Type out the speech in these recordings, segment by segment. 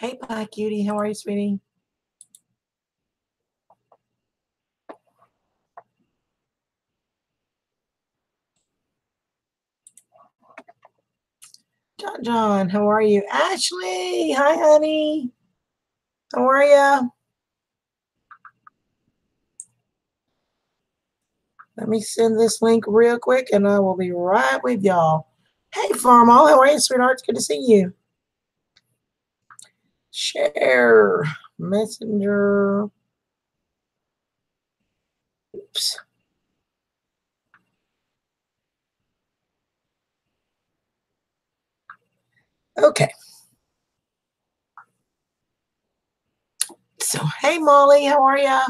Hey, Black Cutie. How are you, sweetie? John, how are you? Ashley, hi, honey. How are you? Let me send this link real quick, and I will be right with y'all. Hey, Farmal, how are you, sweetheart? It's good to see you. Share messenger. Oops. Okay. So, hey, Molly, how are you?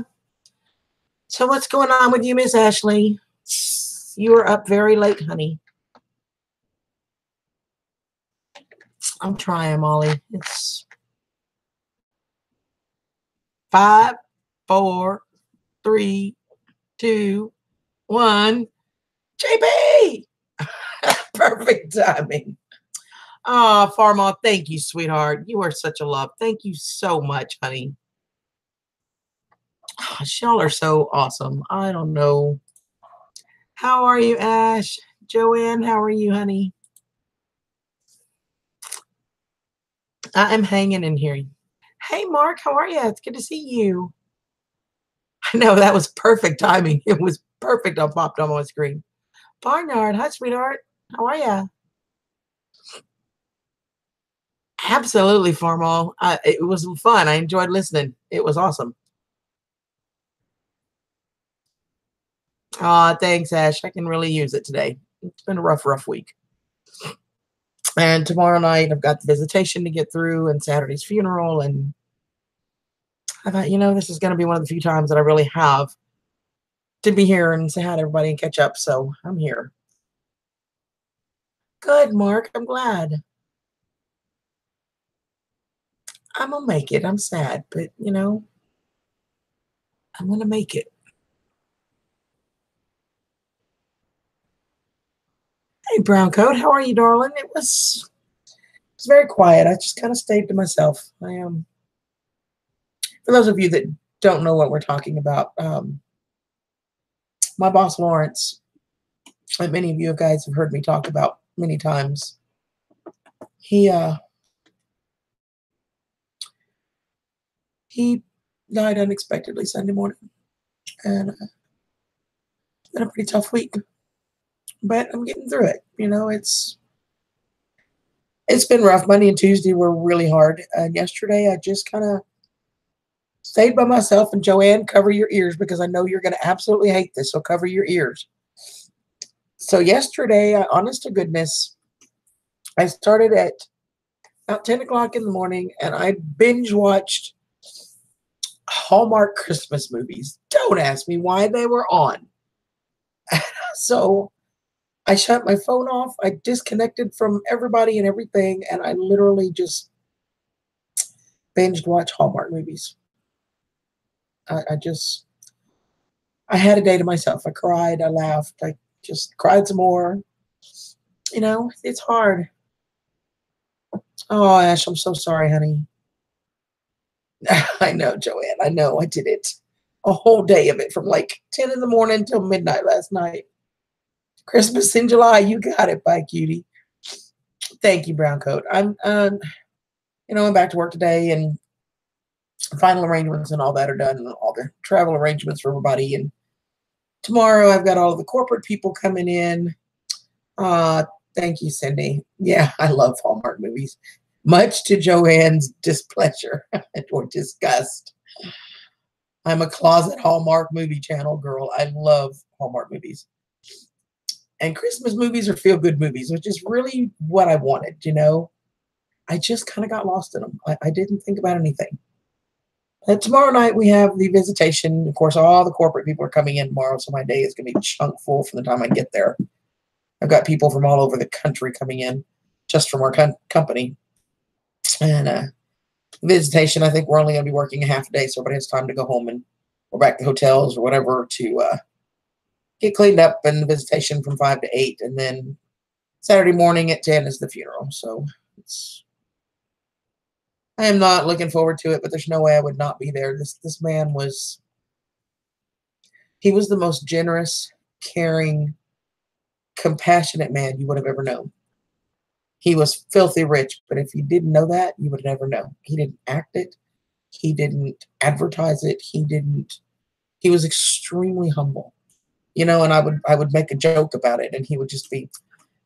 So, what's going on with you, Miss Ashley? You are up very late, honey. I'm trying, Molly. It's 5, 4, 3, 2, 1. JP! Perfect timing. Oh, Farma, thank you, sweetheart. You are such a love. Thank you so much, honey. Oh, y'all are so awesome. I don't know. How are you, Ash? Joanne, how are you, honey? I am hanging in here. Hey, Mark, how are you? It's good to see you. I know that was perfect timing. It was perfect. I popped on my screen. Barnard, hi, sweetheart. How are you? Absolutely, Formal. It was fun. I enjoyed listening. It was awesome. Thanks, Ash. I can really use it today. It's been a rough week. And tomorrow night, I've got the visitation to get through and Saturday's funeral. And I thought, this is going to be one of the few times that I really have to be here and say hi to everybody and catch up. So I'm here. Good, Mark. I'm glad. I'm going to make it. I'm sad, but, I'm going to make it. Hey, brown coat. How are you, darling? It was very quiet. I just kind of stayed to myself. I am. For those of you that don't know what we're talking about, my boss Lawrence, that many of you guys have heard me talk about many times. He died unexpectedly Sunday morning, and it's been a pretty tough week. But I'm getting through it. It's been rough. Monday and Tuesday were really hard, and yesterday I just kind of stayed by myself. And Joanne, cover your ears because I know you're going to absolutely hate this. So cover your ears. So yesterday, honest to goodness, I started at about 10 o'clock in the morning, and I binge watched Hallmark Christmas movies. Don't ask me why they were on. So I shut my phone off. I disconnected from everybody and everything, and I literally just binged watch Hallmark movies. I had a day to myself. I cried, I laughed, I just cried some more. It's hard. Oh, Ash, I'm so sorry, honey. I know, Joanne. I know I did it. A whole day of it from like 10 in the morning till midnight last night. Christmas in July. You got it, bye, cutie. Thank you, brown coat. I'm back to work today, and final arrangements and all that are done, and all the travel arrangements for everybody. And tomorrow I've got all of the corporate people coming in. Thank you, Cindy. Yeah, I love Hallmark movies, much to Joanne's displeasure or disgust. I'm a closet Hallmark movie channel girl. I love Hallmark movies. And Christmas movies are feel-good movies, which is really what I wanted, I just kind of got lost in them. I didn't think about anything. And tomorrow night we have the visitation. Of course, all the corporate people are coming in tomorrow, so my day is going to be chunk full from the time I get there. I've got people from all over the country coming in just from our company. And visitation, I think we're only going to be working a half a day, so everybody has time to go home and go back to hotels or whatever to get cleaned up, and the visitation from 5 to 8. And then Saturday morning at 10 is the funeral. So I am not looking forward to it, but there's no way I would not be there. This man was he was the most generous, caring, compassionate man you would have ever known. He was filthy rich, but if you didn't know that, you would never know. He didn't act it. He didn't advertise it. He was extremely humble. And I would make a joke about it and he would just be,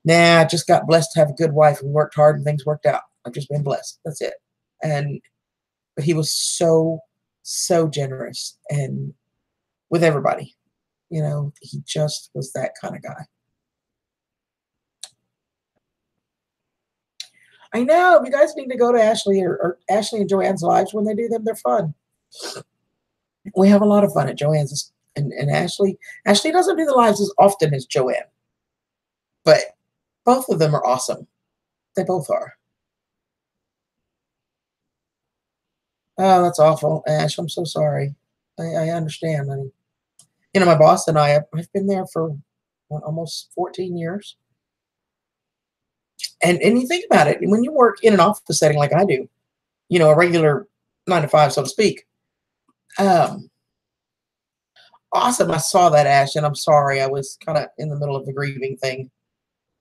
nah, I just got blessed to have a good wife and worked hard and things worked out. I've just been blessed. That's it. And but he was so, so generous and with everybody. He just was that kind of guy. I know. You guys need to go to Ashley or Ashley and Joanne's lives when they do them. They're fun. We have a lot of fun at Joanne's. And Ashley doesn't do the lives as often as Joanne, but both of them are awesome. They both are. Oh, that's awful, Ash. I'm so sorry. I understand. My boss and I've been there for almost 14 years. And you think about it, when you work in an office setting like I do, a regular 9 to 5, so to speak. Awesome. I saw that, Ash, and I'm sorry. I was kind of in the middle of the grieving thing.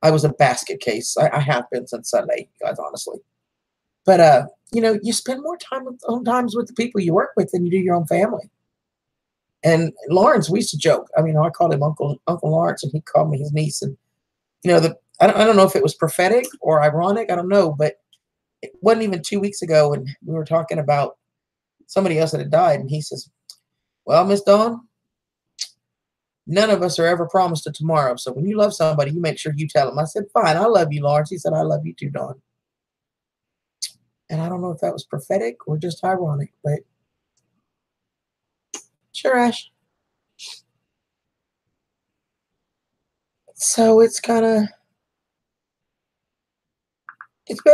I was a basket case. I have been since Sunday, guys, honestly. But you spend more time sometimes with the people you work with than you do your own family. And Lawrence, we used to joke. I called him Uncle Lawrence, and he called me his niece. And I don't know if it was prophetic or ironic. I don't know, but it wasn't even 2 weeks ago, and we were talking about somebody else that had died, and he says, "Well, Miss Dawn, none of us are ever promised a tomorrow. So when you love somebody, you make sure you tell them." I said, "Fine, I love you, Lawrence." He said, "I love you too, Dawn." And I don't know if that was prophetic or just ironic, but sure, Ash. So it's been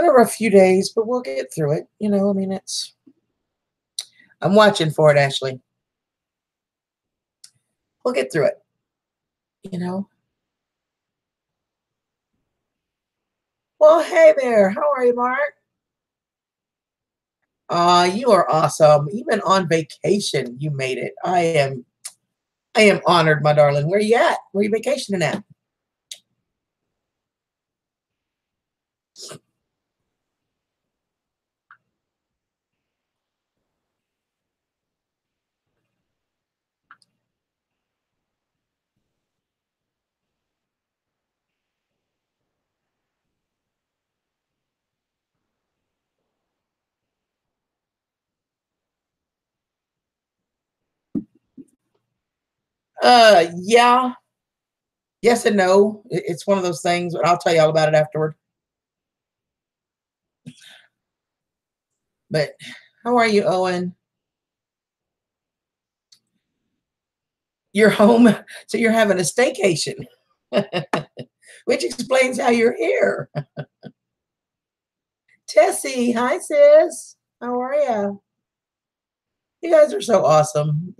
a rough few days, but we'll get through it. I'm watching for it, Ashley. We'll get through it, you know. Well, hey there. How are you, Mark? You are awesome. Even on vacation, you made it. I am honored, my darling. Where you at? Where you vacationing at? Yeah. Yes and no. It's one of those things, but I'll tell you all about it afterward. But how are you, Owen? You're home, so you're having a staycation, which explains how you're here. Tessie, hi sis. How are you? You guys are so awesome.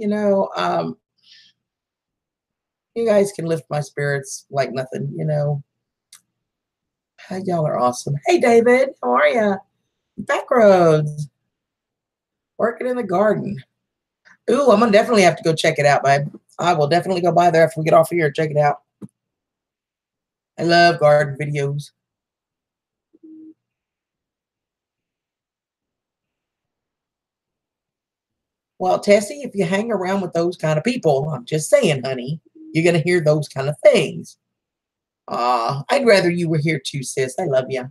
You guys can lift my spirits like nothing. Y'all are awesome. Hey, David, how are you? Backroads, working in the garden. Ooh, I'm gonna definitely have to go check it out, babe. I will definitely go by there after we get off here and check it out. I love garden videos. Well, Tessie, if you hang around with those kind of people, I'm just saying, honey, you're gonna hear those kind of things. I'd rather you were here too, sis. I love you.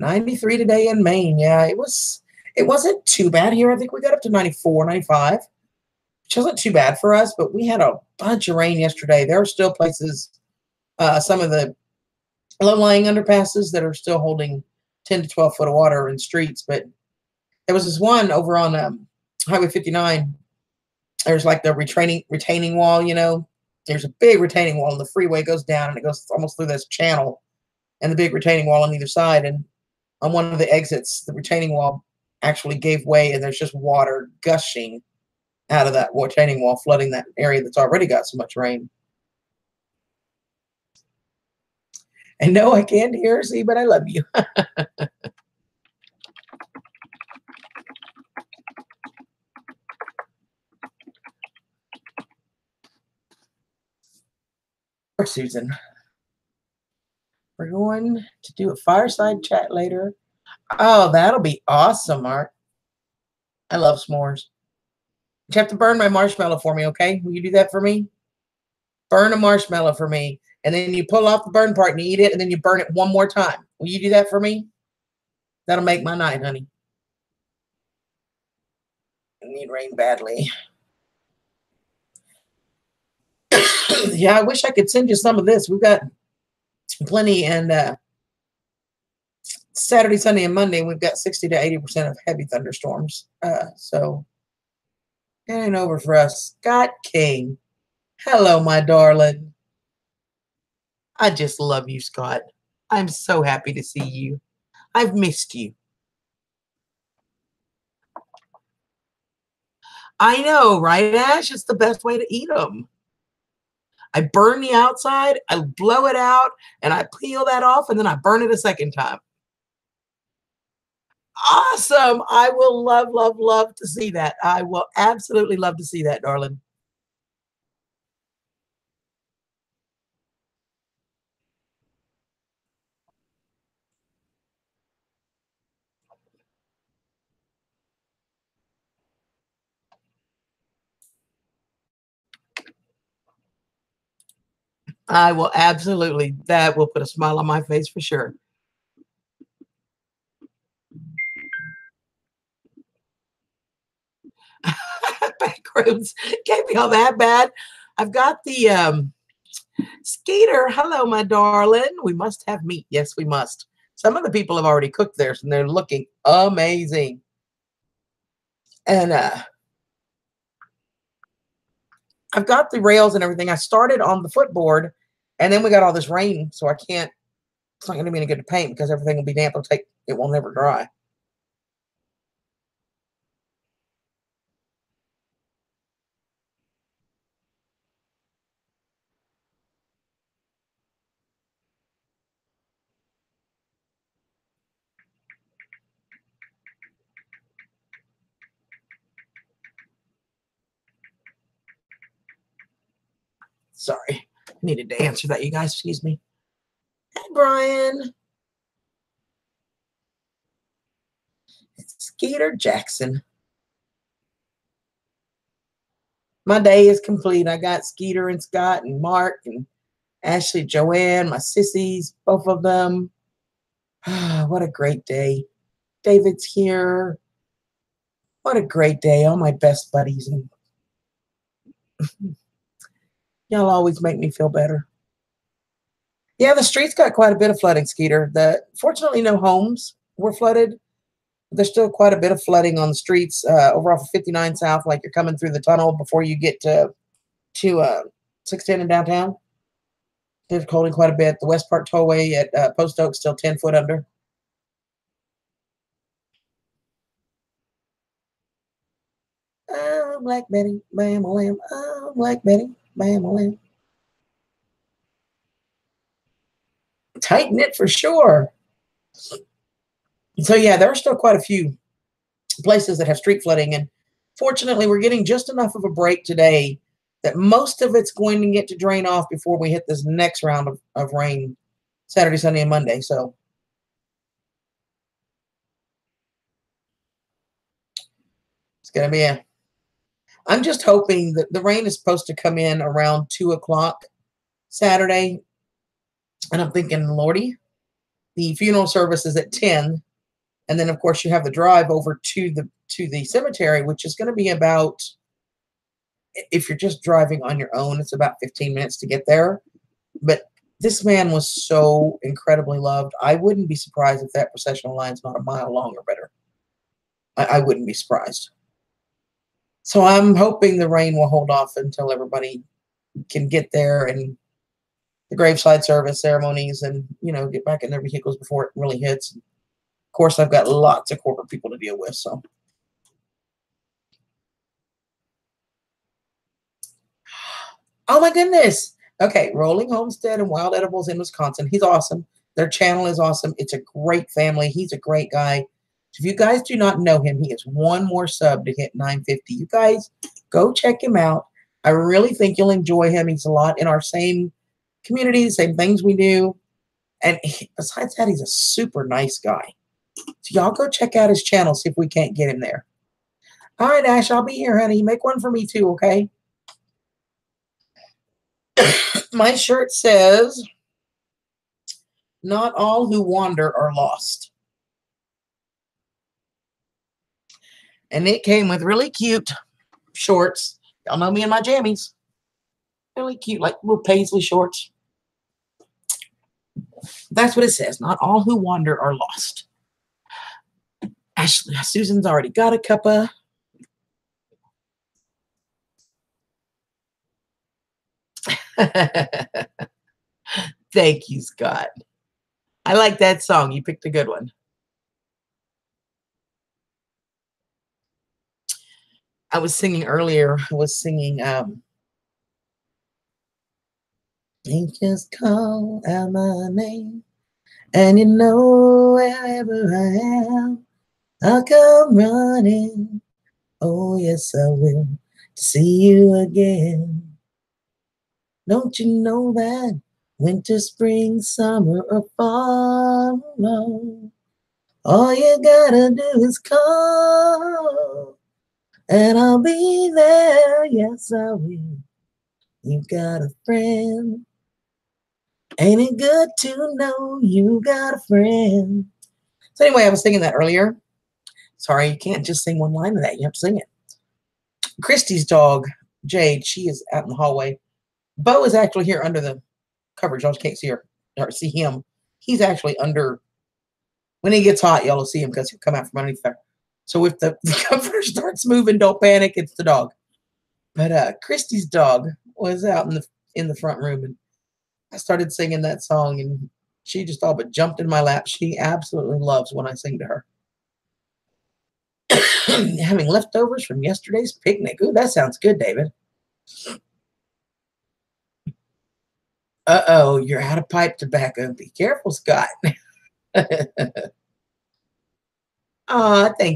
93 today in Maine. Yeah, it wasn't too bad here. I think we got up to 94, 95, which wasn't too bad for us, but we had a bunch of rain yesterday. There are still places, some of the low-lying underpasses that are still holding 10 to 12 foot of water in streets. But there was this one over on Highway 59. There's like the retaining wall, There's a big retaining wall, and the freeway goes down, and it goes almost through this channel, and the big retaining wall on either side. And on one of the exits, the retaining wall actually gave way, and there's just water gushing out of that retaining wall, flooding that area that's already got so much rain. And no, I can't hear or see, but I love you. Poor Susan. We're going to do a fireside chat later. Oh, that'll be awesome, Mark. I love s'mores. You have to burn my marshmallow for me, okay? Will you do that for me? Burn a marshmallow for me. And then you pull off the burn part and you eat it, and then you burn it one more time. Will you do that for me? That'll make my night, honey. I need rain badly. Yeah, I wish I could send you some of this. We've got plenty, and Saturday, Sunday, and Monday, we've got 60 to 80% of heavy thunderstorms. So it ain't over for us. Scott King. Hello, my darling. I just love you, Scott. I'm so happy to see you. I've missed you. I know, right, Ash? It's the best way to eat them. I burn the outside, I blow it out, and I peel that off, and then I burn it a second time. Awesome. I will love, love, love to see that. I will absolutely love to see that, darling. I will absolutely. That will put a smile on my face for sure. Back roads can't be all that bad. I've got the Skeeter. Hello, my darling. We must have meat. Yes, we must. Some of the people have already cooked theirs, and they're looking amazing. And I've got the rails and everything. I started on the footboard, and then we got all this rain, so I can't. It's not going to be any good to paint because everything will be damp. It will never dry. Sorry, I needed to answer that. You guys, excuse me. Hey, Brian. It's Skeeter Jackson. My day is complete. I got Skeeter and Scott and Mark and Ashley, Joanne, my sissies, both of them. What a great day. David's here. What a great day. All my best buddies. And y'all always make me feel better. Yeah, the streets got quite a bit of flooding, Skeeter. Fortunately, no homes were flooded. There's still quite a bit of flooding on the streets over off of 59 South, like you're coming through the tunnel before you get to 610 in downtown. They're holding quite a bit. The West Park Tollway at Post Oak still 10 foot under. Oh, Black Betty, bam, lamb. Oh, Black Betty, bam, lamb. Tighten it for sure. So yeah, there are still quite a few places that have street flooding, and fortunately, we're getting just enough of a break today that most of it's going to get to drain off before we hit this next round of rain Saturday, Sunday, and Monday. So it's going to be I'm just hoping that the rain is supposed to come in around 2 o'clock Saturday. And I'm thinking, Lordy, the funeral service is at 10. And then, of course, you have the drive over to the cemetery, which is going to be about, if you're just driving on your own, it's about 15 minutes to get there. But this man was so incredibly loved. I wouldn't be surprised if that processional line's not a mile long or better. I wouldn't be surprised. So I'm hoping the rain will hold off until everybody can get there and the graveside service ceremonies and, get back in their vehicles before it really hits. Of course, I've got lots of corporate people to deal with, so. Oh my goodness. Okay, Rolling Homestead and Wild Edibles in Wisconsin. He's awesome. Their channel is awesome. It's a great family. He's a great guy. If you guys do not know him, he has one more sub to hit 950. You guys go check him out. I really think you'll enjoy him. He's a lot in our same community, the same things we do. And besides that, he's a super nice guy. So y'all go check out his channel, see if we can't get him there. All right, Ash, I'll be here, honey. Make one for me too, okay? My shirt says, not all who wander are lost. And it came with really cute shorts. Y'all know me and my jammies. Really cute, like little paisley shorts. That's what it says. Not all who wander are lost. Ashley, Susan's already got a cuppa. Thank you, Scott. I like that song. You picked a good one. I was singing earlier. I was singing, you just call out my name, and you know wherever I am, I'll come running. Oh, yes, I will, to see you again. Don't you know that winter, spring, summer, or fall, all you gotta do is call, and I'll be there. Yes, I will. You got a friend. Ain't it good to know you got a friend? So anyway, I was singing that earlier. Sorry, you can't just sing one line of that. You have to sing it. Christy's dog, Jade, she is out in the hallway. Bo is actually here under the covers. Y'all can't see her or see him. He's actually under. When he gets hot, y'all will see him because he'll come out from underneath there. So if the comforter starts moving, don't panic. It's the dog. But Christy's dog was out in the front room, and I started singing that song, and she just all but jumped in my lap. She absolutely loves when I sing to her. Having leftovers from yesterday's picnic. Ooh, that sounds good, David. Uh-oh, you're out of pipe tobacco. Be careful, Scott. Thank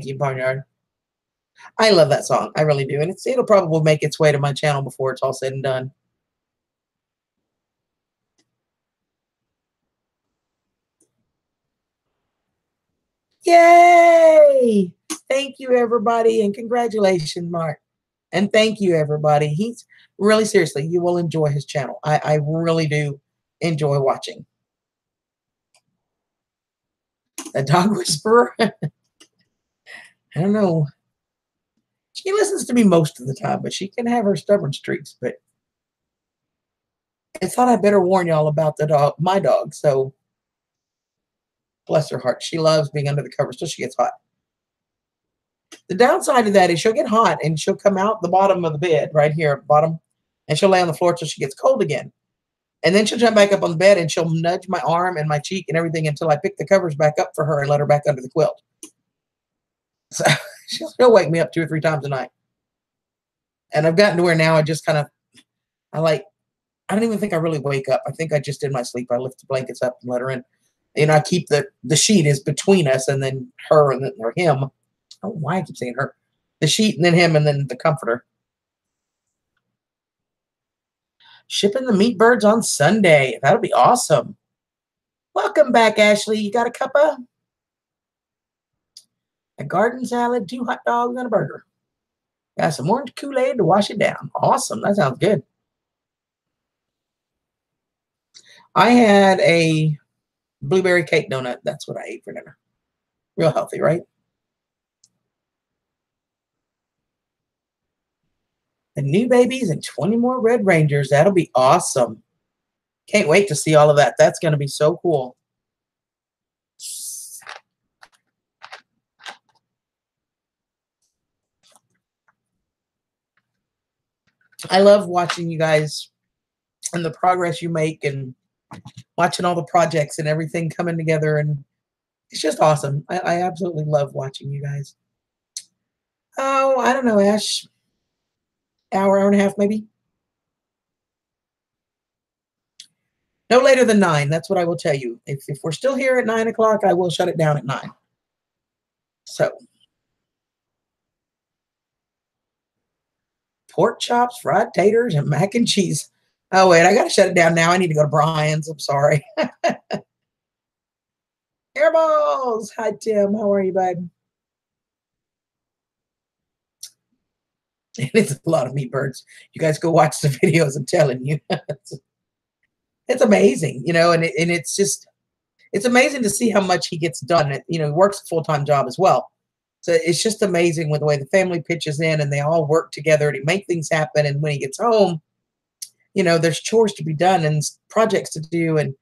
you, Barnyard. I love that song. I really do. And it'll probably make its way to my channel before it's all said and done. Yay! Thank you, everybody. And congratulations, Mark. And thank you, everybody. He's really, seriously, you will enjoy his channel. I really do enjoy watching. A dog whisperer? I don't know. She listens to me most of the time, but she can have her stubborn streaks. But I thought I better warn y'all about the dog, my dog. So bless her heart. She loves being under the covers till she gets hot. The downside of that is she'll get hot and she'll come out the bottom of the bed right here at the bottom, and she'll lay on the floor till she gets cold again. And then she'll jump back up on the bed and she'll nudge my arm and my cheek and everything until I pick the covers back up for her and let her back under the quilt. So she'll wake me up 2 or 3 times a night. And I've gotten to where now I just kind of, I don't even think I really wake up. I think I just in my sleep, I lift the blankets up and let her in. And I keep the sheet is between us and then her and then or him. I don't know why I keep saying her. The sheet and then him and then the comforter. Shipping the meat birds on Sunday. That'll be awesome. Welcome back, Ashley. You got a cuppa? A garden salad, 2 hot dogs, and a burger. Got some orange Kool-Aid to wash it down. Awesome. That sounds good. I had a blueberry cake donut. That's what I ate for dinner. Real healthy, right? The new babies and 20 more Red Rangers. That'll be awesome. Can't wait to see all of that. That's going to be so cool. I love watching you guys and the progress you make and watching all the projects and everything coming together. And it's just awesome. I absolutely love watching you guys. Oh, I don't know, Ash. Hour and a half, maybe. No later than 9. That's what I will tell you. If we're still here at 9 o'clock, I will shut it down at 9. So, pork chops, fried taters, and mac and cheese. Oh, wait, I got to shut it down now. I need to go to Brian's. I'm sorry. Airballs. Hi, Tim. How are you, bud? It's a lot of meat birds. You guys go watch the videos. I'm telling you. It's amazing, and it's just, it's amazing to see how much he gets done. He works a full-time job as well. So it's just amazing with the way the family pitches in and they all work together to make things happen. And when he gets home, there's chores to be done and projects to do. And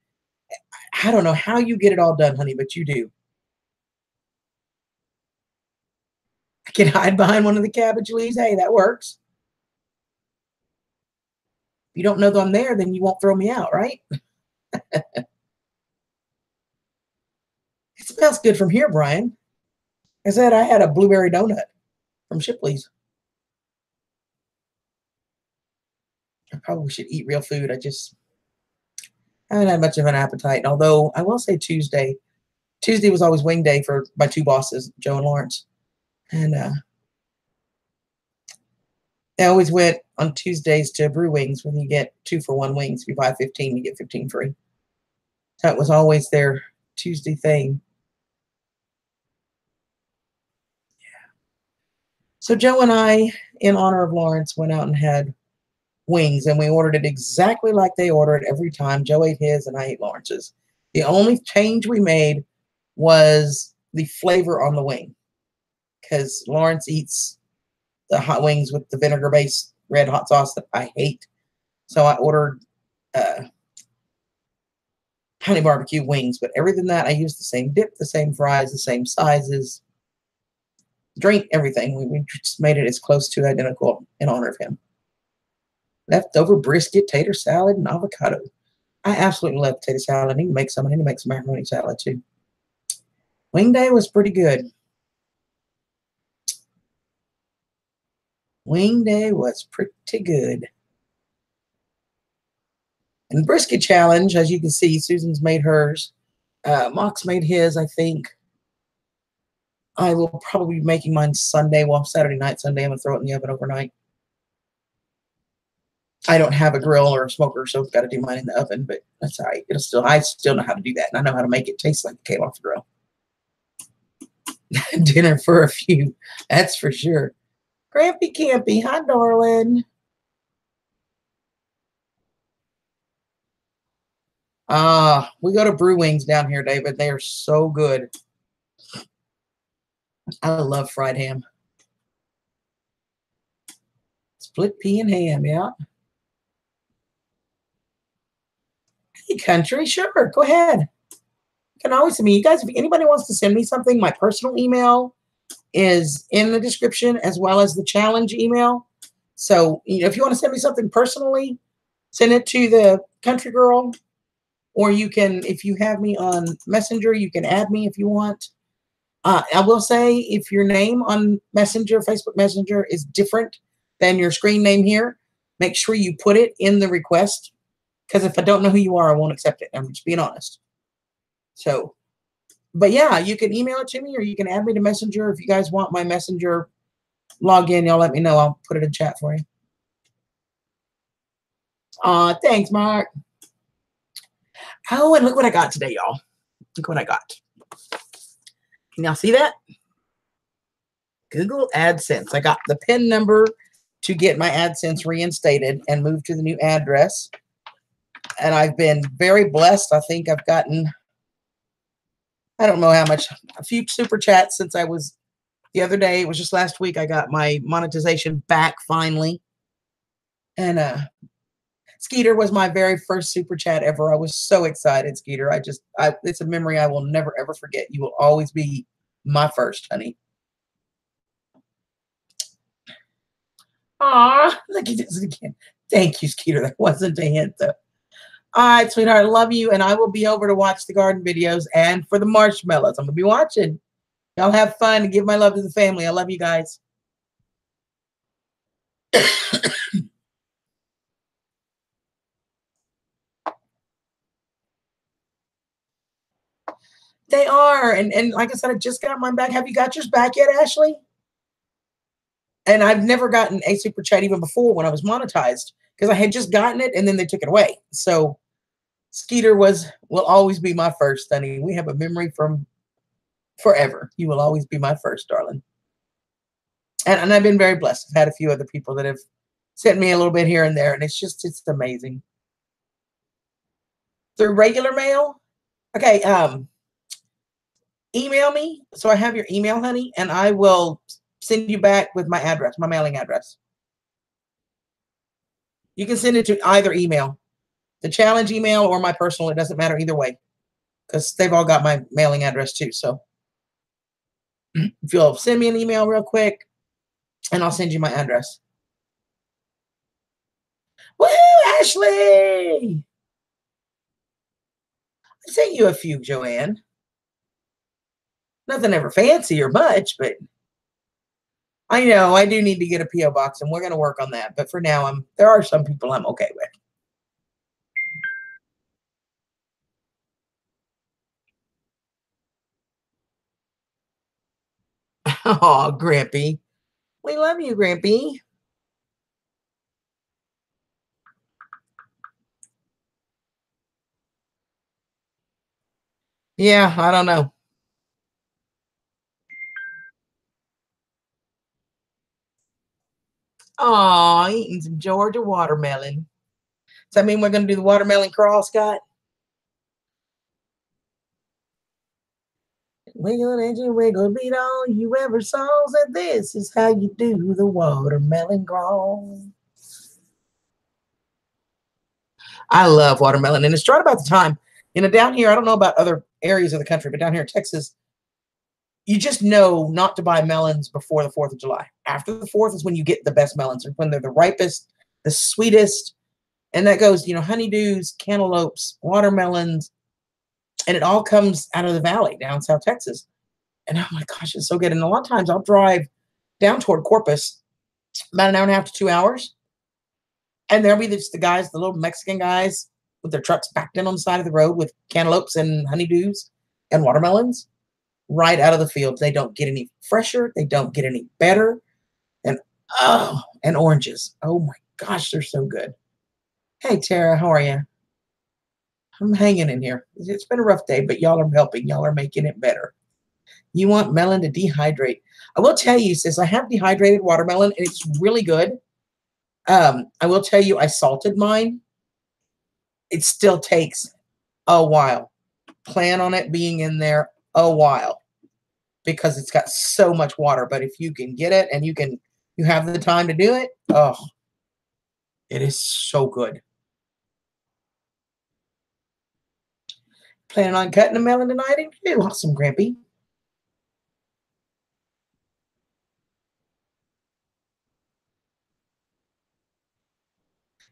I don't know how you get it all done, honey, but you do. I can hide behind one of the cabbage leaves. Hey, that works. If you don't know that I'm there, then you won't throw me out, right? It smells good from here, Brian. I said I had a blueberry donut from Shipley's. I probably should eat real food. I haven't had much of an appetite. Although I will say Tuesday was always wing day for my two bosses, Joe and Lawrence. And I always went on Tuesdays to Brew Wings when you get 2 for 1 wings. If you buy 15, you get 15 free. That was always their Tuesday thing. Yeah. So Joe and I, in honor of Lawrence, went out and had wings, and we ordered it exactly like they order it every time. Joe ate his and I ate Lawrence's. The only change we made was the flavor on the wing, because Lawrence eats the hot wings with the vinegar-based red hot sauce that I hate. So I ordered honey barbecue wings, but everything that I used the same dip, the same fries, the same sizes, drink, everything. We just made it as close to identical in honor of him. Leftover brisket, tater salad, and avocado. I absolutely love potato salad. I need to make some. I need to make some macaroni salad too. Wing day was pretty good. Wing day was pretty good. And brisket challenge, as you can see, Susan's made hers. Mox made his, I think. I will probably be making mine Sunday. Well, Saturday night, Sunday. I'm going to throw it in the oven overnight. I don't have a grill or a smoker, so I've got to do mine in the oven, but that's all right. I still know how to do that, and I know how to make it taste like it came off the grill. Dinner for a few, that's for sure. Grampy Campy, hi, darling. We go to Brew Wings down here, David. They are so good. I love fried ham. Split pea and ham, yeah. Hey, country, sure, go ahead. You can always send me. You guys, if anybody wants to send me something, my personal email is in the description, as well as the challenge email. So, if you want to send me something personally, send it to the country girl, or you can, if you have me on Messenger, you can add me if you want. I will say, if your name on Messenger, Facebook Messenger, is different than your screen name here, make sure you put it in the request, because if I don't know who you are, I won't accept it. I'm just being honest. So, but yeah, you can email it to me, or you can add me to Messenger. If you guys want my Messenger login, y'all let me know. I'll put it in chat for you. Thanks, Mark. Oh, and look what I got today, y'all. Look what I got. Can y'all see that? Google AdSense. I got the PIN number to get my AdSense reinstated and moved to the new address. And I've been very blessed. I think I've gotten, I don't know how much, a few super chats since I was, the other day, it was just last week, I got my monetization back finally. And Skeeter was my very first super chat ever. I was so excited, Skeeter. It's a memory I will never, ever forget. You will always be my first, honey. Aw, look, he does it again. Thank you, Skeeter. That wasn't a hint, though. All right, sweetheart, I love you, and I will be over to watch the garden videos and for the marshmallows. I'm going to be watching. Y'all have fun and give my love to the family. I love you guys. They are. And like I said, I just got mine back. Have you got yours back yet, Ashley? And I've never gotten a super chat even before when I was monetized because I had just gotten it and then they took it away. So Skeeter will always be my first, honey. We have a memory from forever. You will always be my first, darling. And I've been very blessed. I've had a few other people that have sent me a little bit here and there, and it's amazing. Through regular mail? Okay, email me. So I have your email, honey, and I will send you back with my address, my mailing address. You can send it to either email, the challenge email or my personal. It doesn't matter either way because they've all got my mailing address too. So if you'll send me an email real quick and I'll send you my address. Woo, Ashley! I sent you a few, Joanne. Nothing ever fancy or much, but I know I do need to get a P.O. box and we're going to work on that. But for now, there are some people I'm okay with. Oh, Grampy. We love you, Grampy. Yeah, I don't know. Oh, eating some Georgia watermelon. Does that mean we're going to do the watermelon crawl, Scott? Wiggle and you wiggle, beat all you ever saw. Said this is how you do the watermelon crawl. I love watermelon, and it's right about the time. Down here, I don't know about other areas of the country, but down here in Texas, you just know not to buy melons before the 4th of July. After the 4th is when you get the best melons, when they're the ripest, the sweetest. And that goes, honeydews, cantaloupes, watermelons, and it all comes out of the valley down South Texas. And oh my gosh, it's so good. And a lot of times I'll drive down toward Corpus about an hour and a half to 2 hours. And there'll be just the guys, the little Mexican guys with their trucks backed in on the side of the road with cantaloupes and honeydews and watermelons right out of the field. They don't get any fresher. They don't get any better. And oranges. Oh my gosh, they're so good. Hey, Tara, how are you? I'm hanging in here. It's been a rough day, but y'all are helping. Y'all are making it better. You want melon to dehydrate. I will tell you, sis, I have dehydrated watermelon, and it's really good. I will tell you, I salted mine. It still takes a while. Plan on it being in there a while because it's got so much water. But if you can get it and you have the time to do it, oh, it is so good. Planning on cutting a melon tonight? You're awesome, Grampy.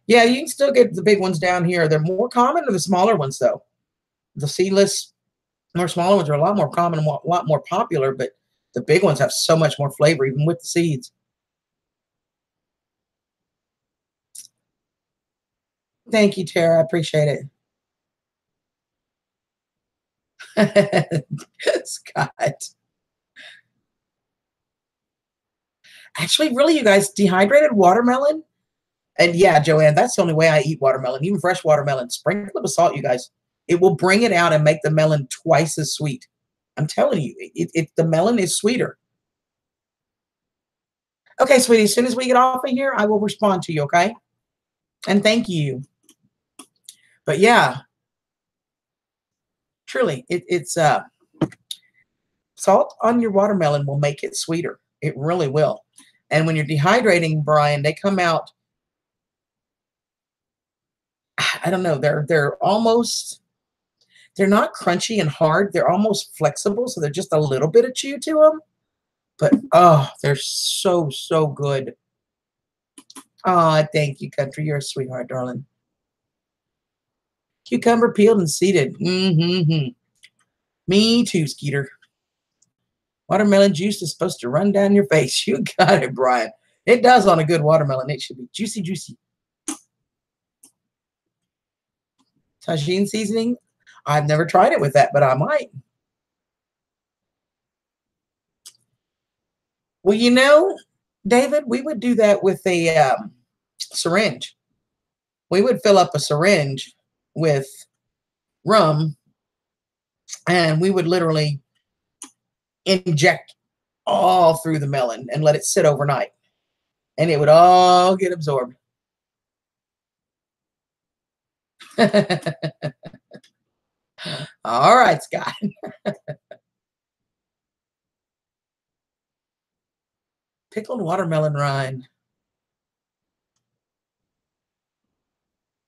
Yeah, you can still get the big ones down here. They're more common than the smaller ones, though. The seedless, more smaller ones are a lot more common and a lot more popular, but the big ones have so much more flavor, even with the seeds. Thank you, Tara. I appreciate it. Scott. Actually, really, you guys, dehydrated watermelon? And yeah, Joanne, that's the only way I eat watermelon, even fresh watermelon. Sprinkle it with salt, you guys. It will bring it out and make the melon twice as sweet. I'm telling you, the melon is sweeter. Okay, sweetie, as soon as we get off of here, I will respond to you, okay? And thank you. But yeah, truly, it's salt on your watermelon will make it sweeter. It really will. And when you're dehydrating, Brian, they come out, I don't know, they're not crunchy and hard. They're almost flexible, so they're just a little bit of chew to them. But oh, they're so, so good. Oh, thank you, country. You're a sweetheart, darling. Cucumber peeled and seeded. Mm-hmm. Me too, Skeeter. Watermelon juice is supposed to run down your face. You got it, Brian. It does on a good watermelon. It should be juicy, juicy. Tagine seasoning. I've never tried it with that, but I might. Well, you know, David, we would do that with a syringe. We would fill up a syringe with rum and we would literally inject all through the melon and let it sit overnight. And it would all get absorbed. All right, Scott. Pickled watermelon rind.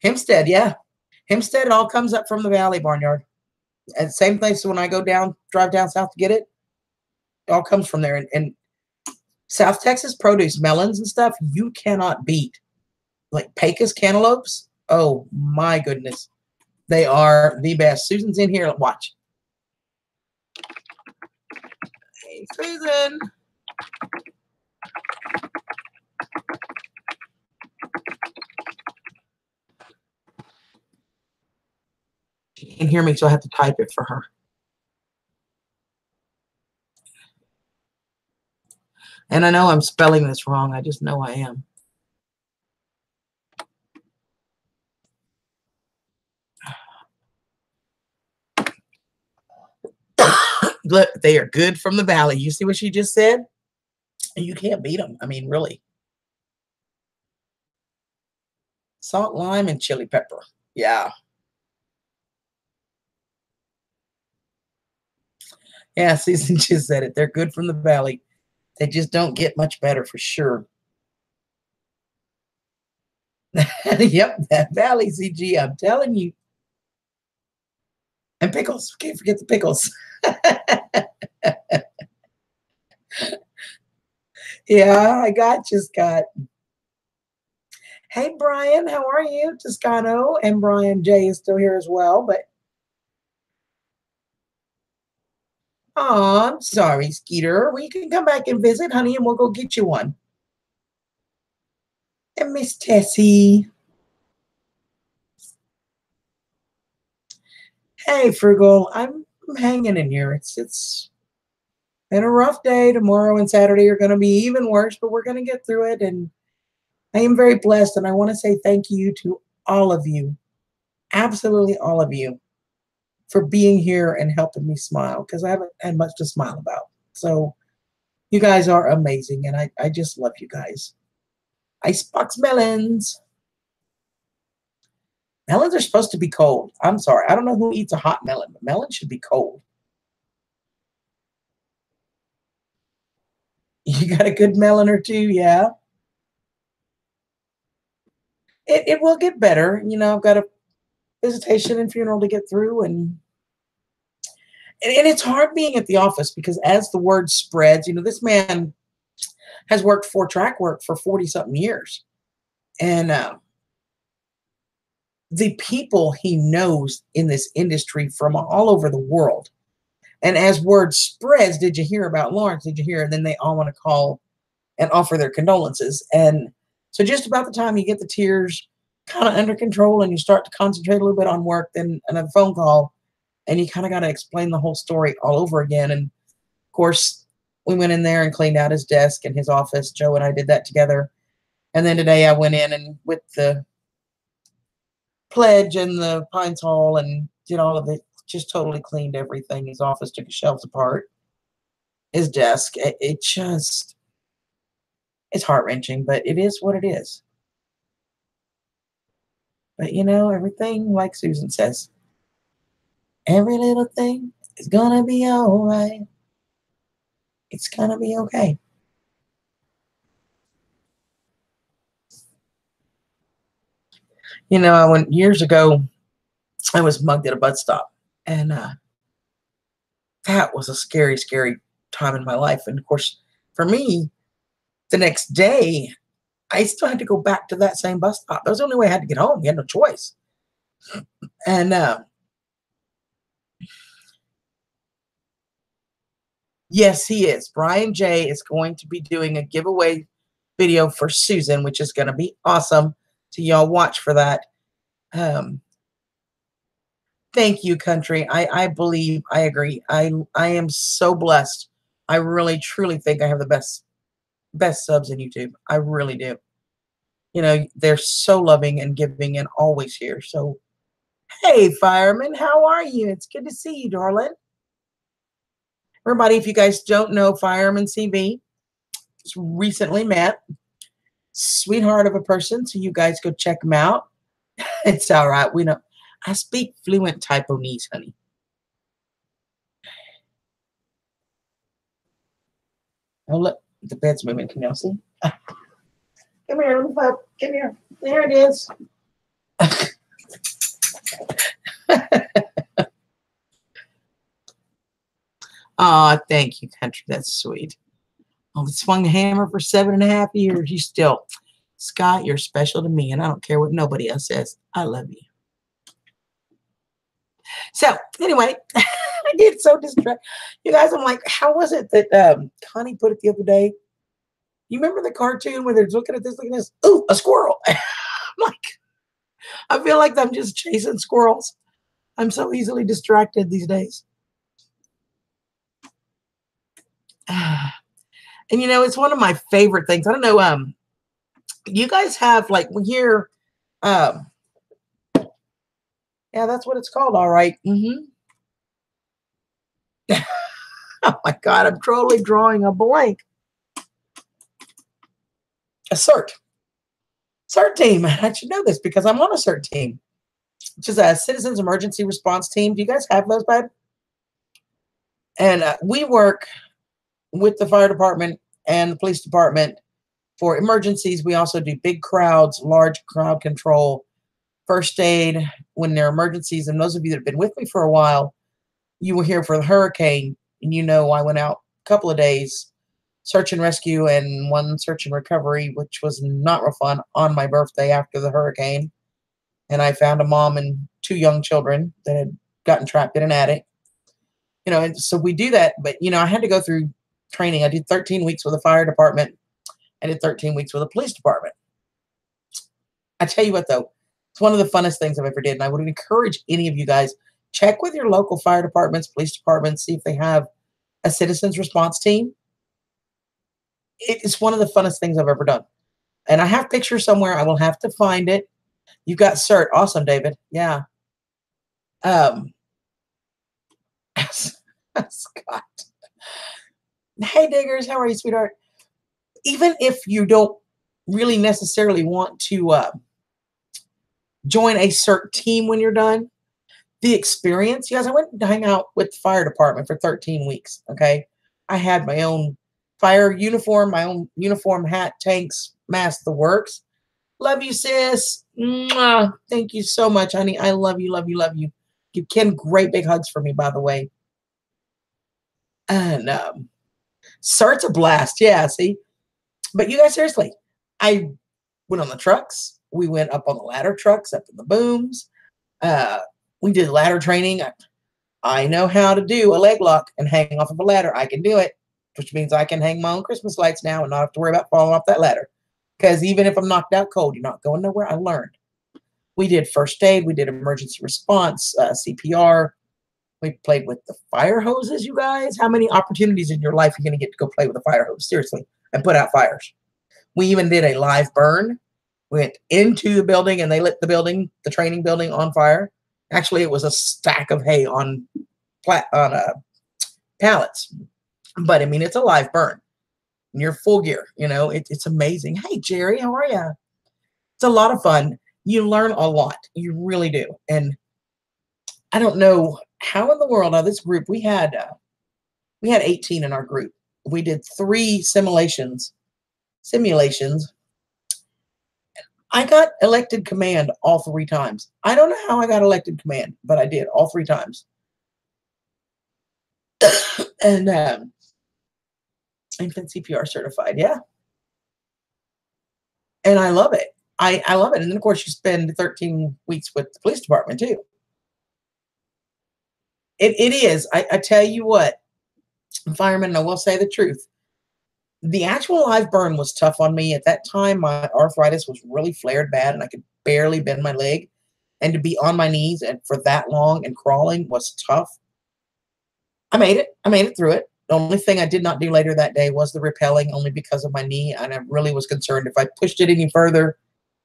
Hempstead, yeah. Hempstead, it all comes up from the Valley Barnyard. And same place when I go down, drive down south to get it, it all comes from there. And South Texas produce, melons and stuff, you cannot beat. Like Pecos cantaloupes, oh my goodness. They are the best. Susan's in here. Watch. Hey, Susan. She can't hear me, so I have to type it for her. And I know I'm spelling this wrong. I just know I am. Look, they are good from the valley. You see what she just said? You can't beat them. I mean, really. Salt, lime, and chili pepper. Yeah. Yeah, Susan just said it. They're good from the valley. They just don't get much better for sure. Yep, that valley CG, I'm telling you. And pickles. Can't forget the pickles. Yeah, I got you, Scott. Hey, Brian, how are you? Toscano and Brian J is still here as well, but oh, I'm sorry, Skeeter. Well, you can come back and visit, honey, and we'll go get you one. And Miss Tessie. Hey, Frugal. I'm hanging in here. It's been a rough day. Tomorrow and Saturday are going to be even worse, but we're going to get through it. And I am very blessed. And I want to say thank you to all of you, absolutely all of you, for being here and helping me smile because I haven't had much to smile about. So you guys are amazing. And I just love you guys. Icebox melons. Melons are supposed to be cold. I'm sorry. I don't know who eats a hot melon, but melon should be cold. You got a good melon or two, yeah. It will get better. You know, I've got a visitation and funeral to get through, and it's hard being at the office because as the word spreads, you know, this man has worked for track work for 40 something years, and the people he knows in this industry from all over the world. And as word spreads, did you hear about Lawrence? Did you hear? And then they all want to call and offer their condolences. And so just about the time you get the tears kind of under control and you start to concentrate a little bit on work, then another phone call, and you kind of got to explain the whole story all over again. And of course, we went in there and cleaned out his desk and his office. Joe and I did that together. And then today I went in and with the pledge and the Pines Hall and did all of it, just totally cleaned everything. His office, took his shelves apart, his desk. It just, it's heart-wrenching, but it is what it is. But you know, everything, like Susan says, every little thing is gonna be all right. It's gonna be okay. You know, I went years ago, I was mugged at a bus stop. And that was a scary, scary time in my life. And of course, for me, the next day, I still had to go back to that same bus stop. That was the only way I had to get home. You had no choice. And yes, he is. Brian J is going to be doing a giveaway video for Susan, which is going to be awesome. So y'all watch for that. Thank you, country. I believe, I agree. I am so blessed. I really, truly think I have the best best subs in YouTube. I really do. You know, they're so loving and giving and always here. So, hey, fireman, how are you? It's good to see you, darling. Everybody, if you guys don't know Fireman CB, just recently met. Sweetheart of a person. So you guys go check him out. It's all right. We know. I speak fluent Taiwanese, honey. Oh, look. The bed's moving. Can y'all see? Come here, little pup. Come here. There it is. Aw, thank you, country. That's sweet. Oh, swung the hammer for 7.5 years. You still, Scott, you're special to me, and I don't care what nobody else says. I love you. So, anyway, I get so distracted. You guys, I'm like, how was it that Connie put it the other day? You remember the cartoon where they're looking at this, looking at this? Ooh, a squirrel. I'm like, I feel like I'm just chasing squirrels. I'm so easily distracted these days. And you know, it's one of my favorite things. I don't know, you guys have like when you're yeah, that's what it's called, all right. Oh my God, I'm totally drawing a blank. A CERT team. I should know this because I'm on a CERT team, which is a Citizens Emergency Response Team. Do you guys have those, bud? And we work with the fire department and the police department for emergencies. We also do big crowds, large crowd control, first aid when there are emergencies. And those of you that have been with me for a while, you were here for the hurricane, and you know I went out a couple of days search and rescue and one search and recovery, which was not real fun, on my birthday after the hurricane. And I found a mom and 2 young children that had gotten trapped in an attic. You know, and so we do that. But, you know, I had to go through training. I did 13 weeks with the fire department. I did 13 weeks with the police department. I tell you what, though, it's one of the funnest things I've ever did. And I would encourage any of you guys, check with your local fire departments, police departments, see if they have a citizens response team. It's one of the funnest things I've ever done. And I have pictures somewhere. I will have to find it. You've got CERT. Awesome, David. Yeah. Scott. Hey, Diggers. How are you, sweetheart? Even if you don't really necessarily want to join a CERT team when you're done, the experience, you guys, I went to hang out with the fire department for 13 weeks, okay? I had my own fire uniform, my own uniform, hat, tanks, mask, the works. Love you, sis. Mwah. Thank you so much, honey. I love you, love you, love you. Give Ken great big hugs for me, by the way. And CERT's a blast. Yeah, see? But you guys, seriously, I went on the trucks. We went up on the ladder trucks, up in the booms. We did ladder training. I know how to do a leg lock and hang off of a ladder. I can do it, which means I can hang my own Christmas lights now and not have to worry about falling off that ladder. Because even if I'm knocked out cold, you're not going nowhere. I learned. We did first aid. We did emergency response, CPR. We played with the fire hoses, you guys. How many opportunities in your life are you going to get to go play with a fire hose? Seriously, and put out fires. We even did a live burn. Went into the building and they lit the building, the training building, on fire. Actually, it was a stack of hay on pallets. But, I mean, it's a live burn. And you're full gear. You know, it's amazing. Hey, Jerry, how are you? It's a lot of fun. You learn a lot. You really do. And I don't know how in the world, now this group, we had 18 in our group. We did 3 simulations. I got elected command all 3 times. I don't know how I got elected command, but I did all 3 times. And infant CPR certified, yeah. And I love it. I love it. And then, of course, you spend 13 weeks with the police department, too. It is. I tell you what, firemen, I will say the truth. The actual live burn was tough on me. At that time, my arthritis was really flared bad, and I could barely bend my leg. And to be on my knees and for that long and crawling was tough. I made it. I made it through it. The only thing I did not do later that day was the rappelling, only because of my knee. And I really was concerned if I pushed it any further,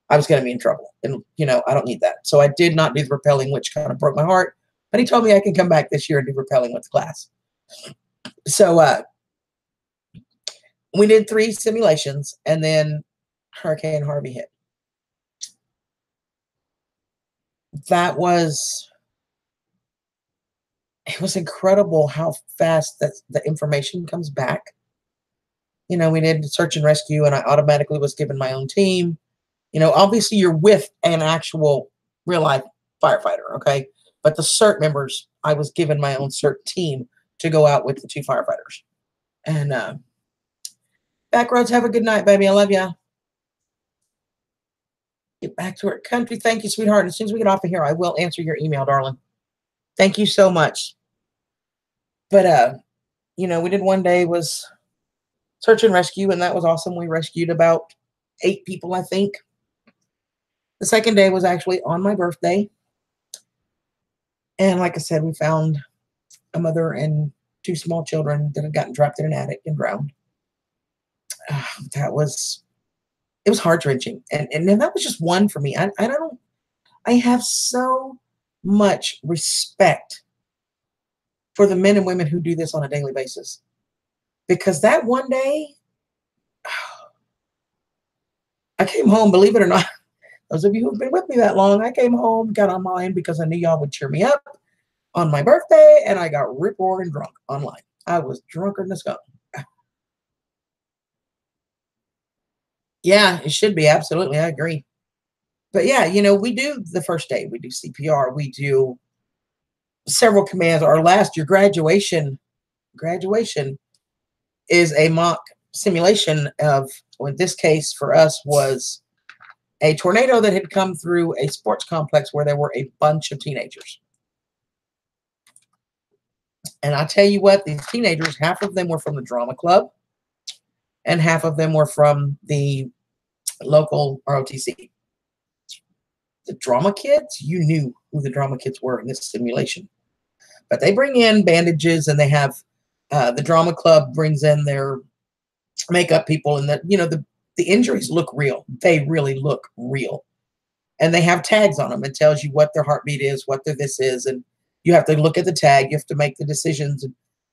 I was going to be in trouble. And, I don't need that. So I did not do the rappelling, which kind of broke my heart. But he told me I can come back this year and do rappelling with the class. So we did 3 simulations, and then Hurricane Harvey hit. It was incredible how fast the information comes back. We did search and rescue, and I automatically was given my own team. Obviously you're with an actual real life firefighter, okay? But the CERT members, I was given my own CERT team to go out with the 2 firefighters. And Backroads, have a good night, baby. I love ya. Get back to our country. Thank you, sweetheart. As soon as we get off of here, I will answer your email, darling. Thank you so much. But we did one day was search and rescue, and that was awesome. We rescued about 8 people, I think. The second day was actually on my birthday. And like I said, we found a mother and 2 small children that had gotten trapped in an attic and drowned. It was heart-wrenching. And then that was just one for me. I have so much respect for the men and women who do this on a daily basis. Because that one day, I came home, believe it or not, those of you who've been with me that long, I came home, got online because I knew y'all would cheer me up on my birthday, and I got rip-roaring drunk online. I was drunker than a skunk. Yeah, it should be. Absolutely. I agree. But yeah, we do the first day. We do CPR. We do several commands. Our last year graduation is a mock simulation of, in this case for us, was a tornado that had come through a sports complex where there were a bunch of teenagers. And I tell you what, these teenagers, half of them were from the drama club and half of them were from the local ROTC. The drama kids, you knew who the drama kids were in this simulation. But they bring in bandages, and they have the drama club brings in their makeup people, and the injuries look real. They really look real. And they have tags on them. It tells you what their heartbeat is, what their this is, and you have to look at the tag. You have to make the decisions.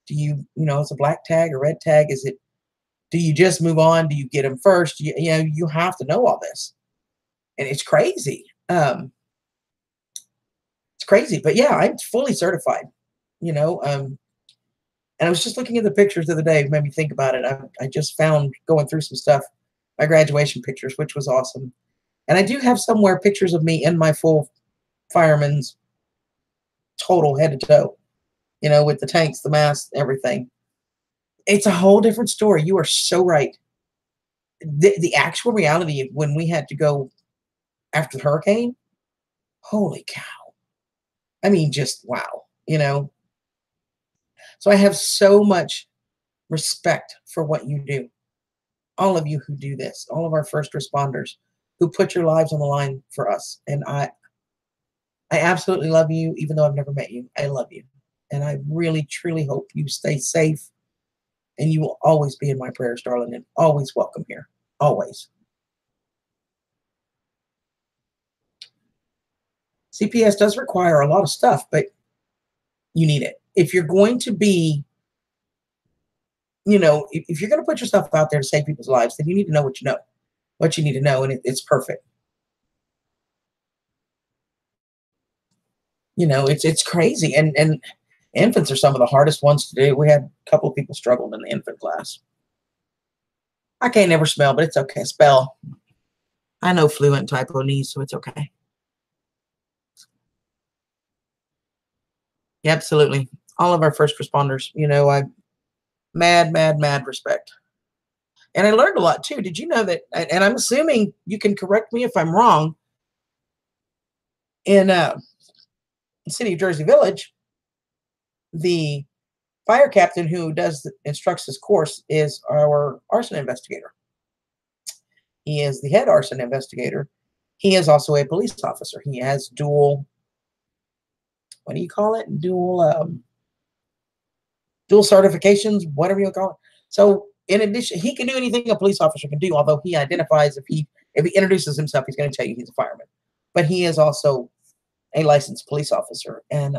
Do you, it's a black tag, a red tag? Do you just move on? Do you get them first? You have to know all this. And it's crazy. It's crazy. But yeah, I'm fully certified, and I was just looking at the pictures the other day. It made me think about it. I just found, going through some stuff, my graduation pictures, which was awesome. And I do have somewhere pictures of me in my full fireman's total head to toe, with the tanks, the mask, everything. It's a whole different story. You are so right. The actual reality of when we had to go after the hurricane, holy cow. I mean, just wow, So I have so much respect for what you do. All of you who do this, all of our first responders who put your lives on the line for us. And I absolutely love you, even though I've never met you. I love you. And I really, truly hope you stay safe. And you will always be in my prayers, darling, and always welcome here. Always. CPS does require a lot of stuff, but you need it. If you're going to be, if you're going to put yourself out there to save people's lives, then you need to know what you need to know, and it's perfect. It's crazy. And infants are some of the hardest ones to do. We had a couple of people struggled in the infant class. I can't never smell, but it's okay. Spell. I know fluent typo knees, so it's okay. Yeah, absolutely. All of our first responders, I mad respect. And I learned a lot too. Did you know that, and I'm assuming you can correct me if I'm wrong, in the city of Jersey Village, the fire captain who instructs this course is our arson investigator. He is the head arson investigator. He is also a police officer. He has dual, what do you call it? Dual, dual certifications, whatever you call it. So in addition, he can do anything a police officer can do, although he identifies if he introduces himself, he's going to tell you he's a fireman. But he is also a licensed police officer, and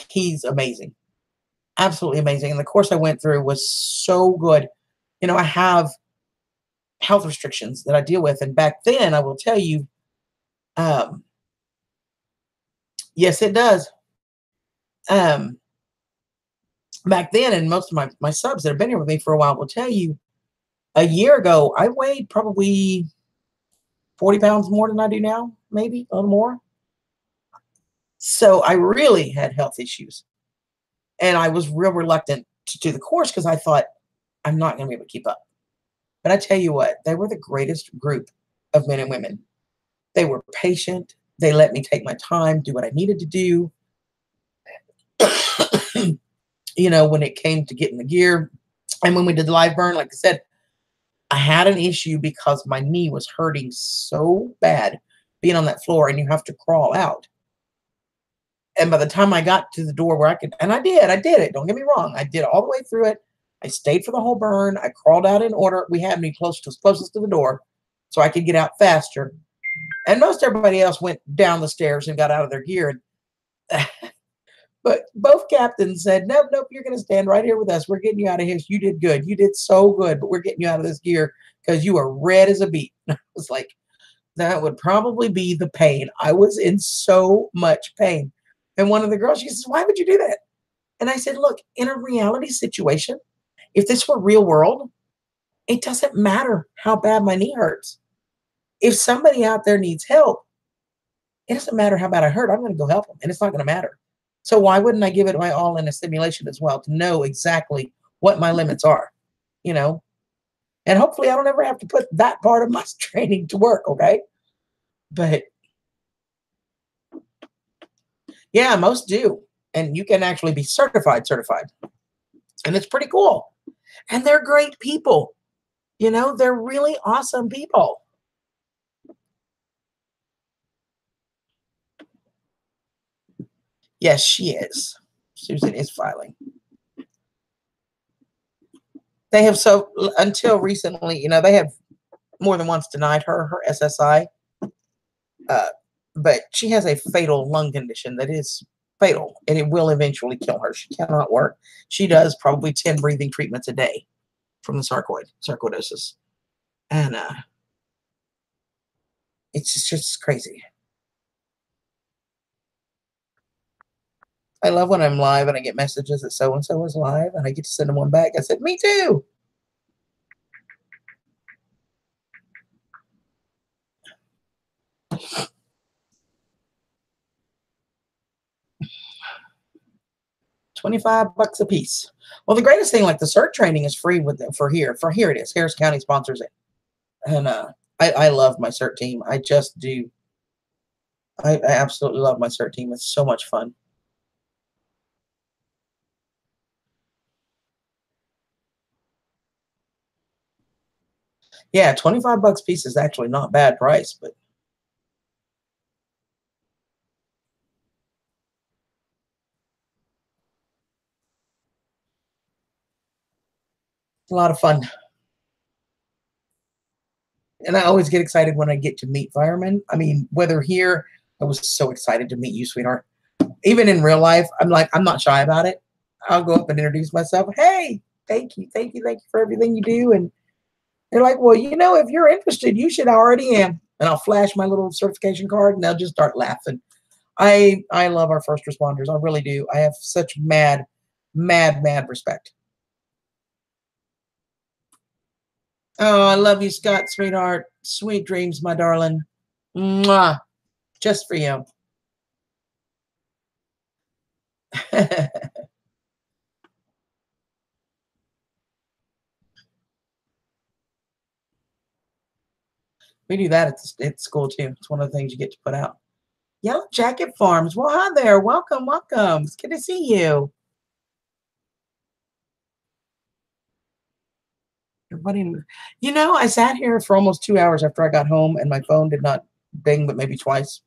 he's amazing, absolutely amazing. And the course I went through was so good. You know, I have health restrictions that I deal with, and back then, I will tell you, um, yes, it does. Um, Back then, and most of my subs that have been here with me for a while will tell you, a year ago, I weighed probably 40 pounds more than I do now, maybe a little more. So I really had health issues. And I was real reluctant to do the course because I thought I'm not going to be able to keep up. But I tell you what, they were the greatest group of men and women. They were patient. They let me take my time, do what I needed to do. You know, when it came to getting the gear. And when we did the live burn, like I said, I had an issue because my knee was hurting so bad being on that floor, and you have to crawl out. And by the time I got to the door where I could, and I did it. Don't get me wrong. I did all the way through it. I stayed for the whole burn. I crawled out in order. We had me closest to the door so I could get out faster. And most everybody else went down the stairs and got out of their gear. But both captains said, nope, you're going to stand right here with us. We're getting you out of here. You did good. You did so good, but we're getting you out of this gear because you are red as a beet. I was like, that would probably be the pain. I was in so much pain. And one of the girls, she says, why would you do that? And I said, look, in a reality situation, if this were real world, it doesn't matter how bad my knee hurts. If somebody out there needs help, it doesn't matter how bad I hurt. I'm going to go help them, and it's not going to matter. So why wouldn't I give it my all in a simulation as well to know exactly what my limits are, you know? And hopefully I don't ever have to put that part of my training to work, okay? But yeah, most do. And you can actually be certified. And it's pretty cool. And they're great people. You know, they're really awesome people. Yes, she is. Susan is filing. They have until recently, you know, they have more than once denied her SSI. But she has a fatal lung condition that is fatal, and it will eventually kill her. She cannot work. She does probably 10 breathing treatments a day from the sarcoidosis. And it's just crazy. I love when I'm live and I get messages that so-and-so is live, and I get to send them one back. I said, me too. $25 a piece. Well, the greatest thing, like the CERT training, is free for here. For here it is. Harris County sponsors it, and I love my CERT team. I just do. I absolutely love my CERT team. It's so much fun. Yeah, $25 a piece is actually not a bad price, but it's a lot of fun. And I always get excited when I get to meet firemen. I mean, whether here, I was so excited to meet you, sweetheart. Even in real life, I'm not shy about it. I'll go up and introduce myself. Hey, thank you for everything you do. And they're like, well, you know, if you're interested, you should already am. And I'll flash my little certification card, and they'll just start laughing. I love our first responders. I really do. I have such mad respect. Oh, I love you, Scott, sweetheart. Sweet dreams, my darling. Mwah. Just for you. We do that at school too. It's one of the things you get to put out. Yellow Jacket Farms. Well, hi there. Welcome. It's good to see you. Everybody, you know, I sat here for almost 2 hours after I got home, and my phone did not bing, but maybe twice.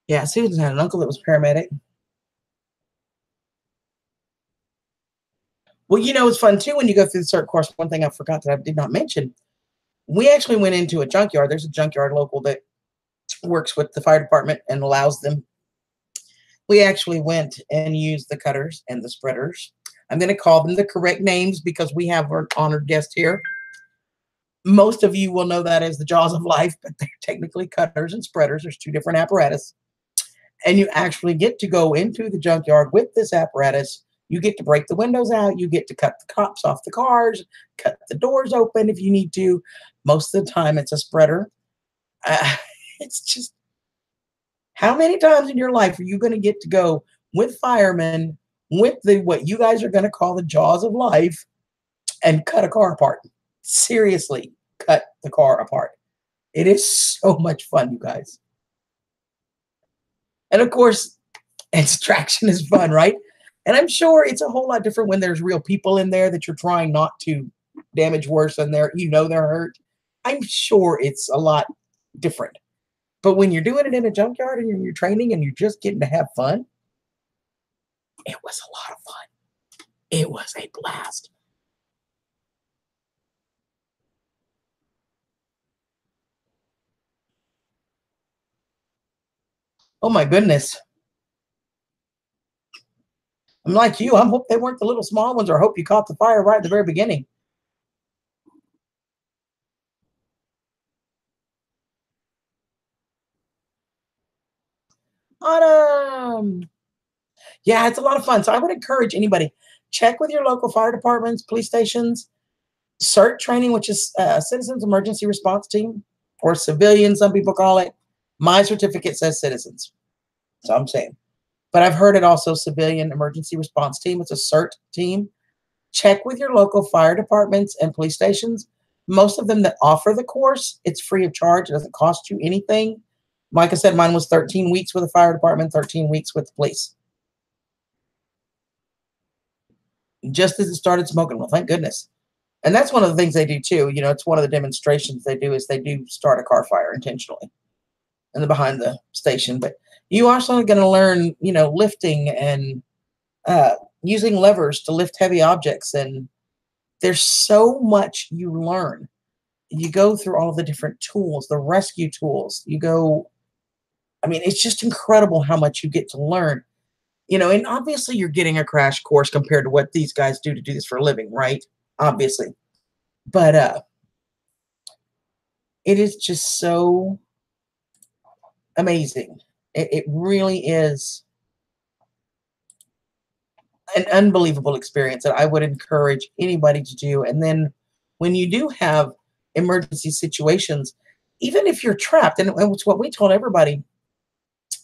Yeah, Susan had an uncle that was paramedic. Well, it's fun too when you go through the CERT course. One thing I forgot that I did not mention, we actually went into a junkyard. There's a junkyard local that works with the fire department and allows them. We actually went and used the cutters and the spreaders. I'm going to call them the correct names because we have our honored guest here. Most of you will know that as the jaws of life, but they're technically cutters and spreaders. There's two different apparatus. And you actually get to go into the junkyard with this apparatus. You get to break the windows out. You get to cut the cops off the cars, cut the doors open if you need to. Most of the time, it's a spreader. Uh, it's just, how many times in your life are you going to get to go with firemen with the what you guys are going to call the jaws of life and cut a car apart? Seriously, cut the car apart. It is so much fun, you guys. And of course, extraction is fun, right? And I'm sure it's a whole lot different when there's real people in there that you're trying not to damage worse than they're hurt. I'm sure it's a lot different. But when you're doing it in a junkyard and you're training and you're just getting to have fun, it was a lot of fun. It was a blast. Oh my goodness. I'm like you. I hope they weren't the little small ones, or hope you caught the fire right at the very beginning. Autumn. Yeah, it's a lot of fun. So I would encourage anybody, check with your local fire departments, police stations, CERT training, which is Citizens Emergency Response Team, or civilian, some people call it. My certificate says citizens. So I'm saying. But I've heard it also Civilian Emergency Response Team. It's a CERT team. Check with your local fire departments and police stations. Most of them that offer the course, it's free of charge. It doesn't cost you anything. Like I said, mine was 13 weeks with the fire department, 13 weeks with the police. Just as it started smoking. Well, thank goodness. And that's one of the things they do too. It's one of the demonstrations they do is they do start a car fire intentionally in the behind the station. But you also are going to learn, lifting and using levers to lift heavy objects. And there's so much you learn. You go through all of the different tools, the rescue tools. It's just incredible how much you get to learn. And obviously you're getting a crash course compared to what these guys do to do this for a living, right? Obviously. But it is just so amazing. It really is an unbelievable experience that I would encourage anybody to do. And then when you do have emergency situations, even if you're trapped, and it's what we told everybody,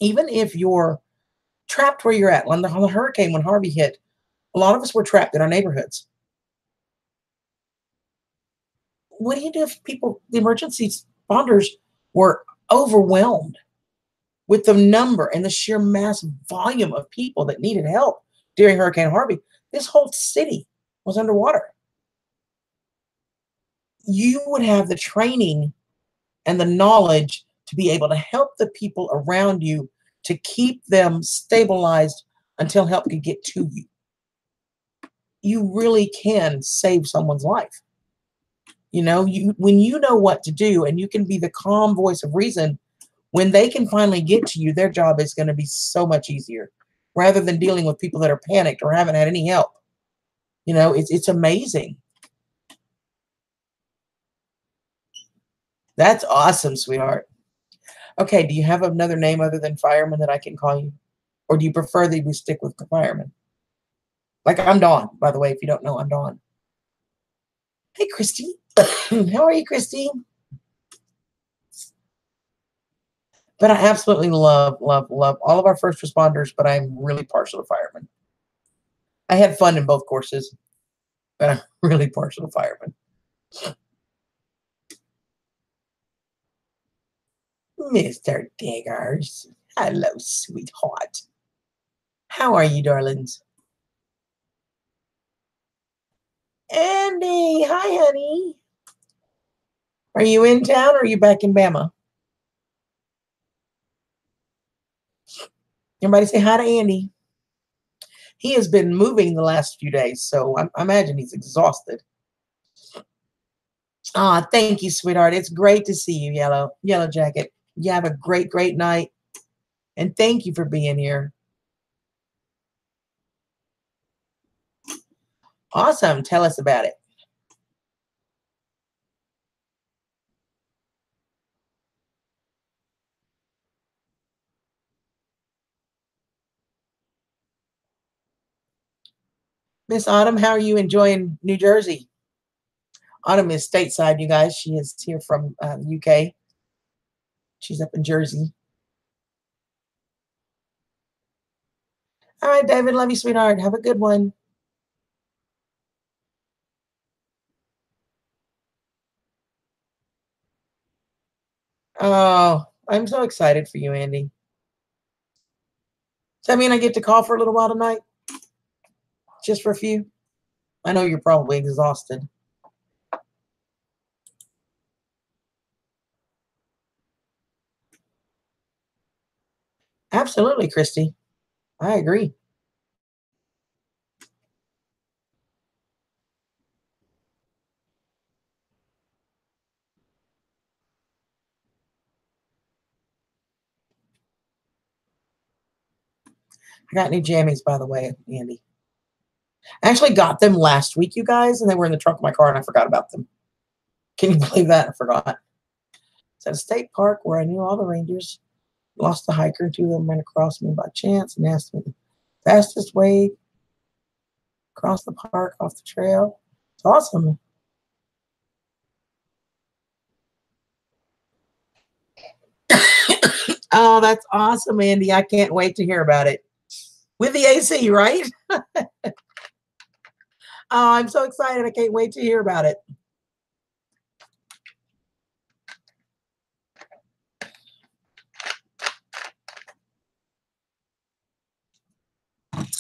even if you're trapped where you're at, on the hurricane, when Harvey hit, a lot of us were trapped in our neighborhoods. What do you do if the emergency responders were overwhelmed with the number and the sheer mass volume of people that needed help during Hurricane Harvey? This whole city was underwater. You would have the training and the knowledge to be able to help the people around you to keep them stabilized until help could get to you. You really can save someone's life. When you know what to do and you can be the calm voice of reason, when they can finally get to you, their job is going to be so much easier rather than dealing with people that are panicked or haven't had any help. It's amazing. That's awesome, sweetheart. Okay, do you have another name other than fireman that I can call you? Or do you prefer that we stick with the fireman? Like, I'm Dawn, by the way, if you don't know, I'm Dawn. Hey, Christy. How are you, Christy? But I absolutely love, love, love all of our first responders, but I'm really partial to firemen. I had fun in both courses, but I'm really partial to firemen. Mr. Diggers. Hello, sweetheart. How are you, darlings? Andy, hi, honey. Are you in town or are you back in Bama? Everybody say hi to Andy. He has been moving the last few days, so I imagine he's exhausted. Ah, thank you, sweetheart. It's great to see you, Yellow Jacket. You have a great, great night. And thank you for being here. Awesome. Tell us about it. Miss Autumn, how are you enjoying New Jersey? Autumn is stateside, you guys. She is here from the UK. She's up in Jersey. All right, David. Love you, sweetheart. Have a good one. Oh, I'm so excited for you, Andy. Does that mean I get to call for a little while tonight? Just for a few? I know you're probably exhausted. Absolutely, Christy. I agree. I got new jammies, by the way, Andy. I actually got them last week, you guys, and they were in the trunk of my car, and I forgot about them. Can you believe that? I forgot. It's at a state park where I knew all the rangers. Lost the hiker, and two of them ran across me by chance and asked me the fastest way across the park off the trail. It's awesome. Oh, that's awesome, Andy. I can't wait to hear about it. With the AC, right? Oh, I'm so excited. I can't wait to hear about it.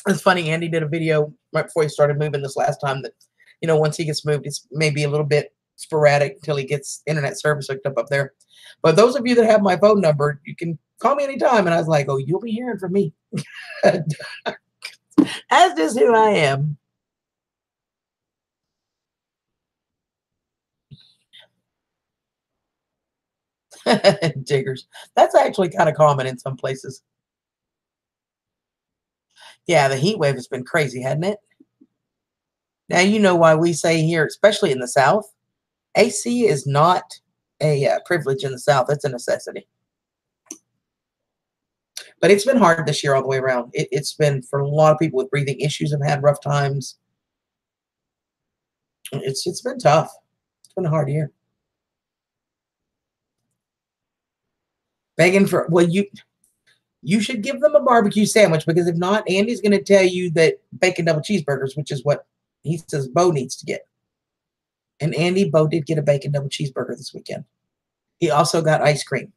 It's funny. Andy did a video right before he started moving this last time that, once he gets moved, it's maybe a little bit sporadic until he gets internet service hooked up there. But those of you that have my phone number, you can call me anytime. And I was like, oh, you'll be hearing from me. As is who I am. Jiggers. That's actually kind of common in some places. Yeah, the heat wave has been crazy, hasn't it? Now, you know why we say here, especially in the South, AC is not a privilege in the South. It's a necessity. But it's been hard this year all the way around. It's been, for a lot of people with breathing issues, have had rough times. It's been tough. It's been a hard year. Begging for, well, you should give them a barbecue sandwich, because if not, Andy's going to tell you that bacon double cheeseburgers, which is what he says Bo needs to get. And Bo did get a bacon double cheeseburger this weekend. He also got ice cream.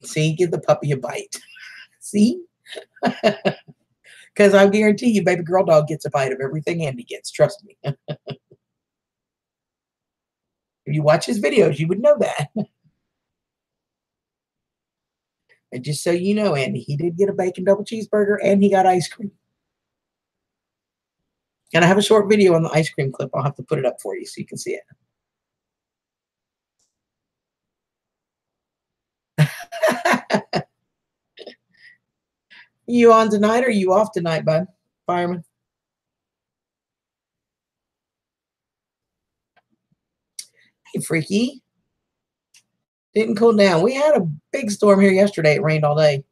See, give the puppy a bite. See? Because I guarantee you, baby girl dog gets a bite of everything Andy gets. Trust me. If you watch his videos, you would know that. And just so you know, Andy, he did get a bacon double cheeseburger and he got ice cream. And I have a short video on the ice cream clip. I'll have to put it up for you so you can see it. You on tonight or you off tonight, bud? Fireman. Hey, freaky. Didn't cool down. We had a big storm here yesterday. It rained all day.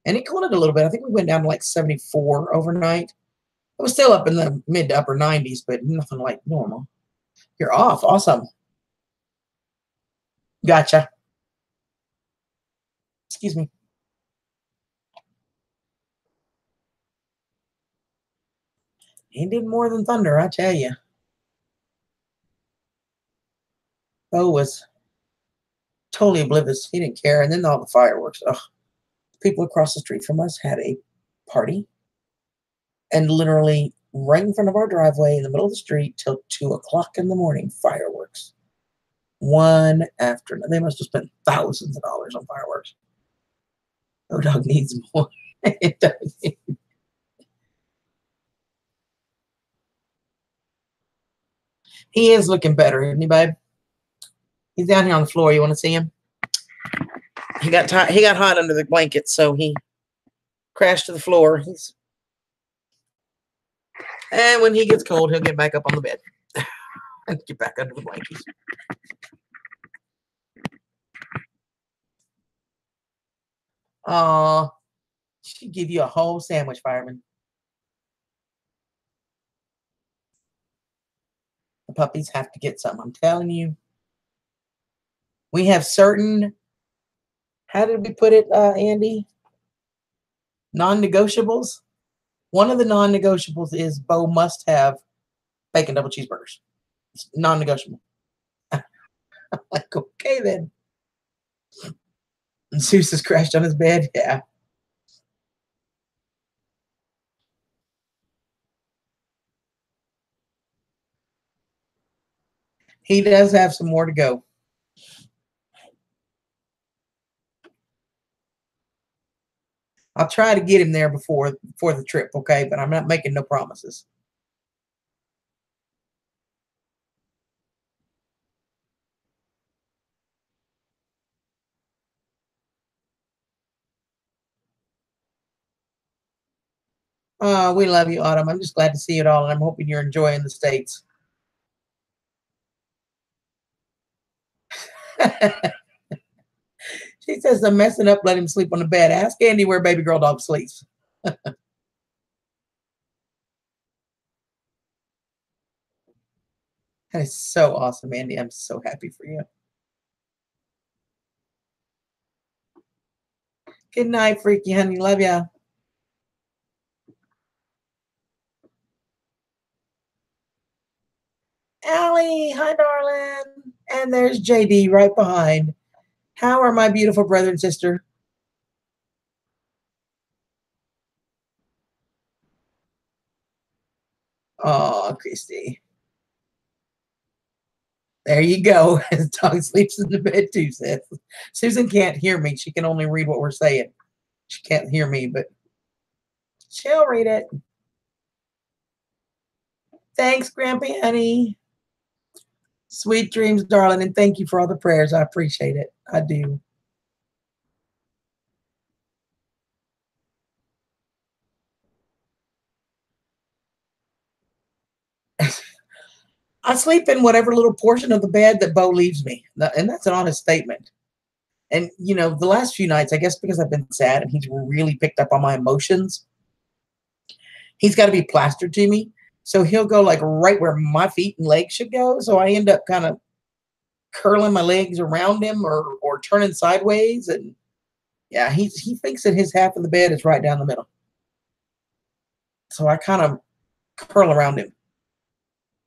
And it cooled it a little bit. I think we went down to like 74 overnight. It was still up in the mid to upper 90s, but nothing like normal. You're off. Awesome. Gotcha. Excuse me. He did more than thunder, I tell you. Bo was totally oblivious. He didn't care. And then all the fireworks. Ugh. People across the street from us had a party, and literally right in front of our driveway in the middle of the street till 2 o'clock in the morning, fireworks. one after another. They must have spent thousands of dollars on fireworks. O-Dog needs more. It does. He is looking better, isn't he, babe? He's down here on the floor. You want to see him? He got hot under the blanket, so he crashed to the floor. And when he gets cold, he'll get back up on the bed and get back under the blankets. She give you a whole sandwich, Fireman. The puppies have to get some. I'm telling you. We have certain, how did we put it, Andy? Non-negotiables. One of the non-negotiables is Bo must have bacon double cheeseburgers. It's non-negotiable. I'm like, okay then. And Seuss has crashed on his bed. Yeah. He does have some more to go. I'll try to get him there before the trip, okay? But I'm not making no promises. We love you, Autumn. I'm just glad to see it all, and I'm hoping you're enjoying the States. She says I'm messing up, let him sleep on the bed. Ask Andy where baby girl dog sleeps. That is so awesome, Andy. I'm so happy for you. Good night, Freaky honey. Love ya. Allie, hi, darling. And there's JD right behind. How are my beautiful brother and sister? Oh, Christy. There you go. His dog sleeps in the bed too, sis. Susan can't hear me. She can only read what we're saying. She can't hear me, but she'll read it. Thanks, Grampy honey. Sweet dreams, darling, and thank you for all the prayers. I appreciate it. I do. I sleep in whatever little portion of the bed that Bo leaves me. And that's an honest statement. And, you know, the last few nights, I guess because I've been sad and he's really picked up on my emotions, he's got to be plastered to me. So he'll go like right where my feet and legs should go. So I end up kind of curling my legs around him or turning sideways. And yeah, he thinks that his half of the bed is right down the middle. So I kind of curl around him.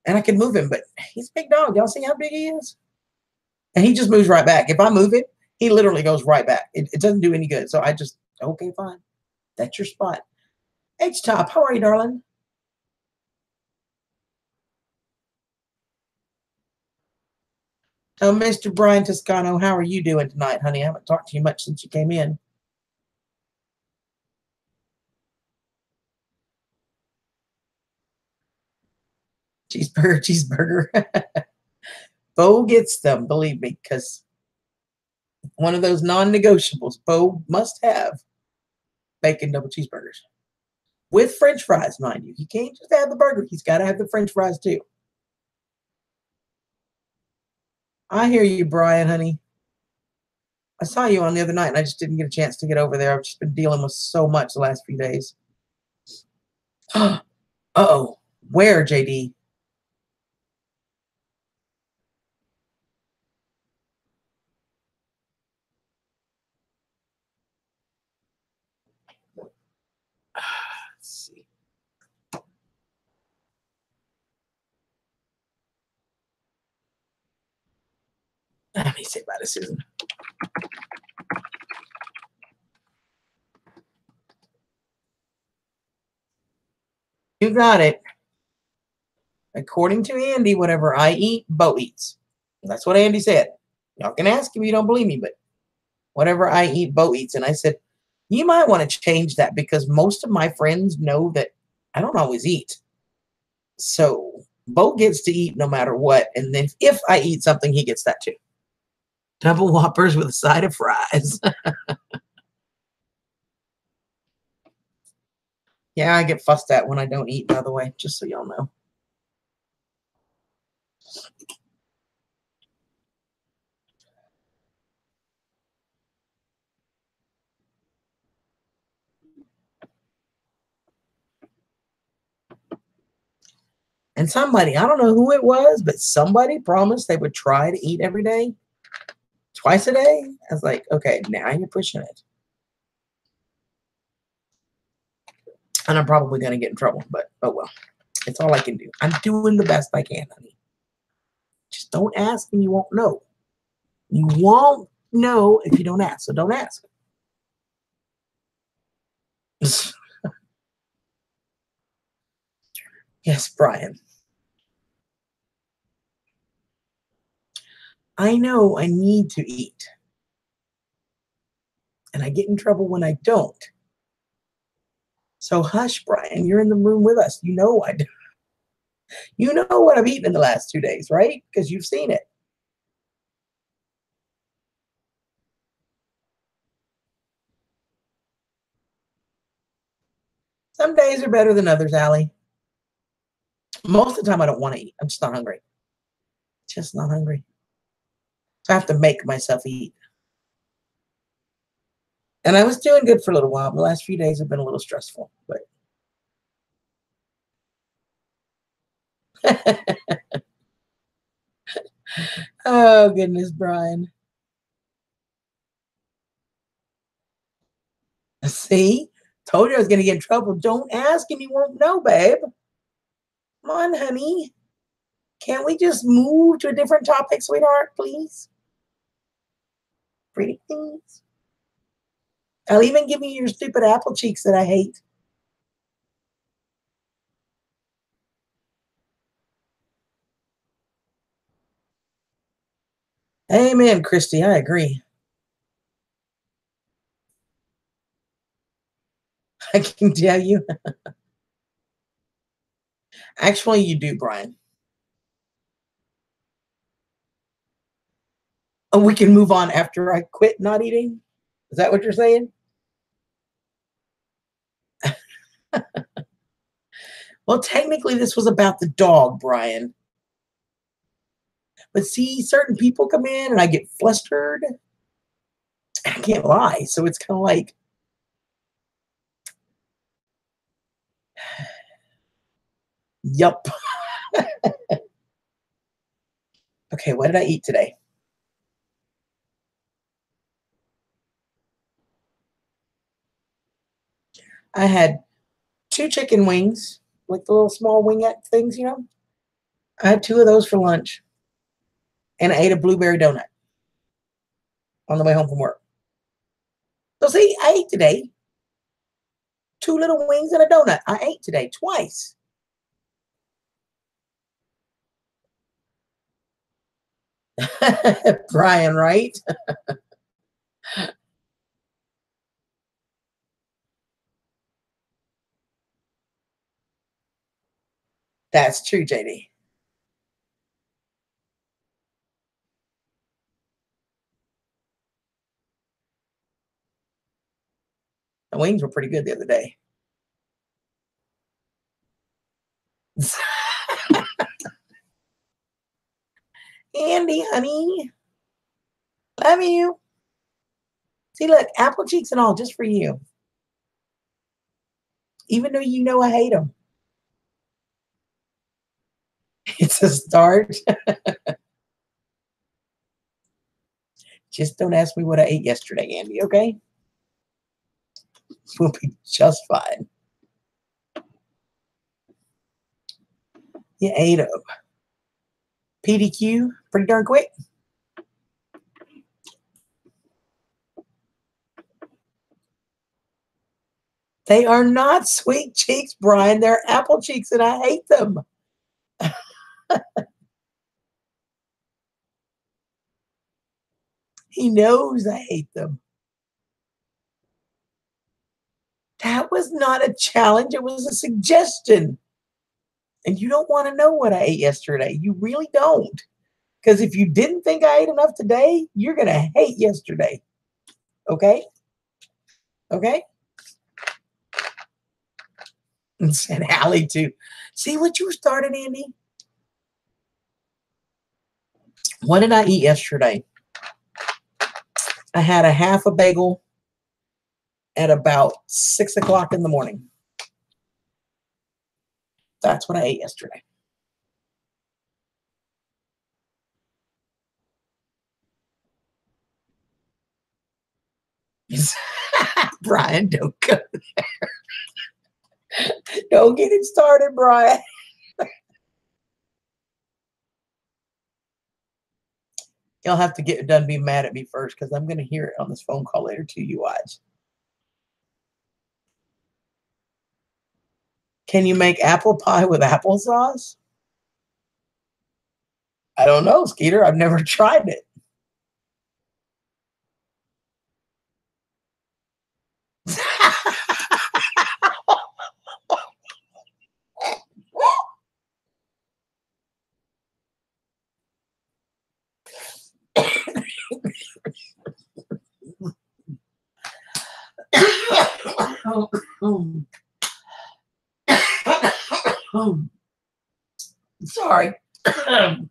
And I can move him, but he's a big dog. Y'all see how big he is? And he just moves right back. If I move it, he literally goes right back. It doesn't do any good. So I just, okay, fine. That's your spot. H-Top, how are you, darling? Oh, Mr. Brian Toscano, how are you doing tonight, honey? I haven't talked to you much since you came in. Cheeseburger, cheeseburger. Bo gets them, believe me, because one of those non-negotiables, Bo must have bacon double cheeseburgers. With French fries, mind you. He can't just have the burger. He's got to have the French fries, too. I hear you, Brian, honey. I saw you on the other night, and I just didn't get a chance to get over there. I've just been dealing with so much the last few days. Uh-oh. Where, JD? Let's see. Let me say about it, Susan. You got it. According to Andy, whatever I eat, Bo eats. That's what Andy said. Y'all can ask him if you don't believe me, but whatever I eat, Bo eats. And I said, you might want to change that because most of my friends know that I don't always eat. So Bo gets to eat no matter what. And then if I eat something, he gets that too. Double Whoppers with a side of fries. Yeah, I get fussed at when I don't eat, by the way, just so y'all know. And somebody, I don't know who it was, but somebody promised they would try to eat every day, twice a day. I was like, okay, now you're pushing it. And I'm probably going to get in trouble, but oh well. It's all I can do. I'm doing the best I can, honey. Just don't ask and you won't know. You won't know if you don't ask, so don't ask. Yes, Brian. I know I need to eat. And I get in trouble when I don't. So hush, Brian. You're in the room with us. You know I do. You know what I've eaten in the last 2 days, right? Because you've seen it. Some days are better than others, Allie. Most of the time, I don't want to eat. I'm just not hungry. Just not hungry. So I have to make myself eat. And I was doing good for a little while. The last few days have been a little stressful, but oh goodness, Brian. See, told you I was going to get in trouble. Don't ask and you won't know, babe. Come on, honey. Can't we just move to a different topic, sweetheart, please? Pretty things. I'll even give you your stupid apple cheeks that I hate. Amen, Christy. I agree. I can tell you. Actually, you do, Brian. Oh, we can move on after I quit not eating? Is that what you're saying? Well, technically, this was about the dog, Brian. But see, certain people come in and I get flustered. I can't lie. So it's kind of like, yup. Okay, what did I eat today? I had 2 chicken wings, like the little small wingette things, you know? I had 2 of those for lunch, and I ate a blueberry donut on the way home from work. So see, I ate today 2 little wings and a donut. I ate today twice. Brian, right? That's true, JD. The wings were pretty good the other day. Andy, honey, love you. See, look, apple cheeks and all, just for you. Even though you know I hate them. It's a start. Just don't ask me what I ate yesterday, Andy, okay? We'll be just fine. You ate them. PDQ, pretty darn quick. They are not sweet cheeks, Brian. They're apple cheeks, and I hate them. He knows I hate them. That was not a challenge. It was a suggestion. And you don't want to know what I ate yesterday. You really don't. Because if you didn't think I ate enough today, you're going to hate yesterday. Okay? Okay? And said Allie too. See what you started, Andy? What did I eat yesterday? I had a half a bagel at about 6 o'clock in the morning. That's what I ate yesterday. Brian, don't go there. Don't get it started, Brian. You'll have to get done being mad at me first because I'm going to hear it on this phone call later too, you watch. Can you make apple pie with applesauce? I don't know, Skeeter. I've never tried it. Sorry. I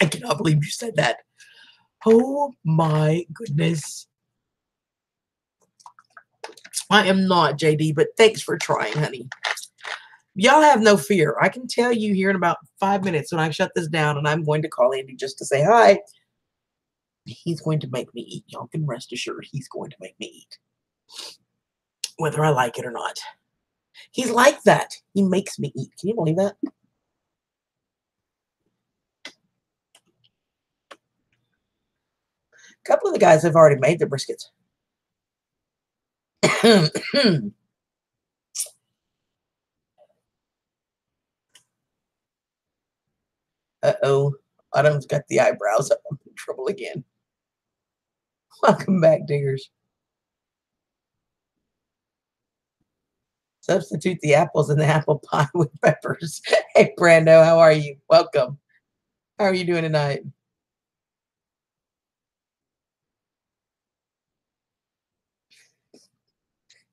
cannot believe you said that. Oh my goodness. I am not, JD, but thanks for trying, honey. Y'all have no fear. I can tell you here in about 5 minutes when I shut this down, and I'm going to call Andy just to say hi. He's going to make me eat. Y'all can rest assured he's going to make me eat. Whether I like it or not. He's like that. He makes me eat. Can you believe that? A couple of the guys have already made their briskets. Uh-oh. Autumn's got the eyebrows up. I'm in trouble again. Welcome back, diggers. Substitute the apples in the apple pie with peppers. Hey, Brando, how are you? Welcome. How are you doing tonight?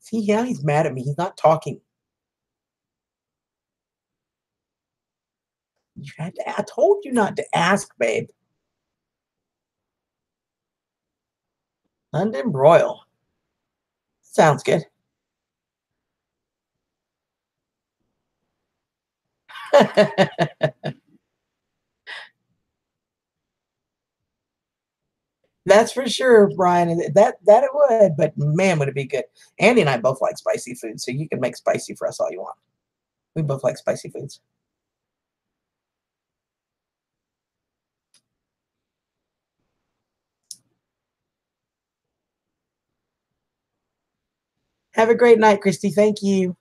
See, now he's mad at me. He's not talking. You had to, I told you not to ask, babe. London broil. Sounds good. That's for sure, Brian. That it would, but man, would it be good. Andy and I both like spicy food, so you can make spicy for us all you want. We both like spicy foods. Have a great night, Christy. Thank you.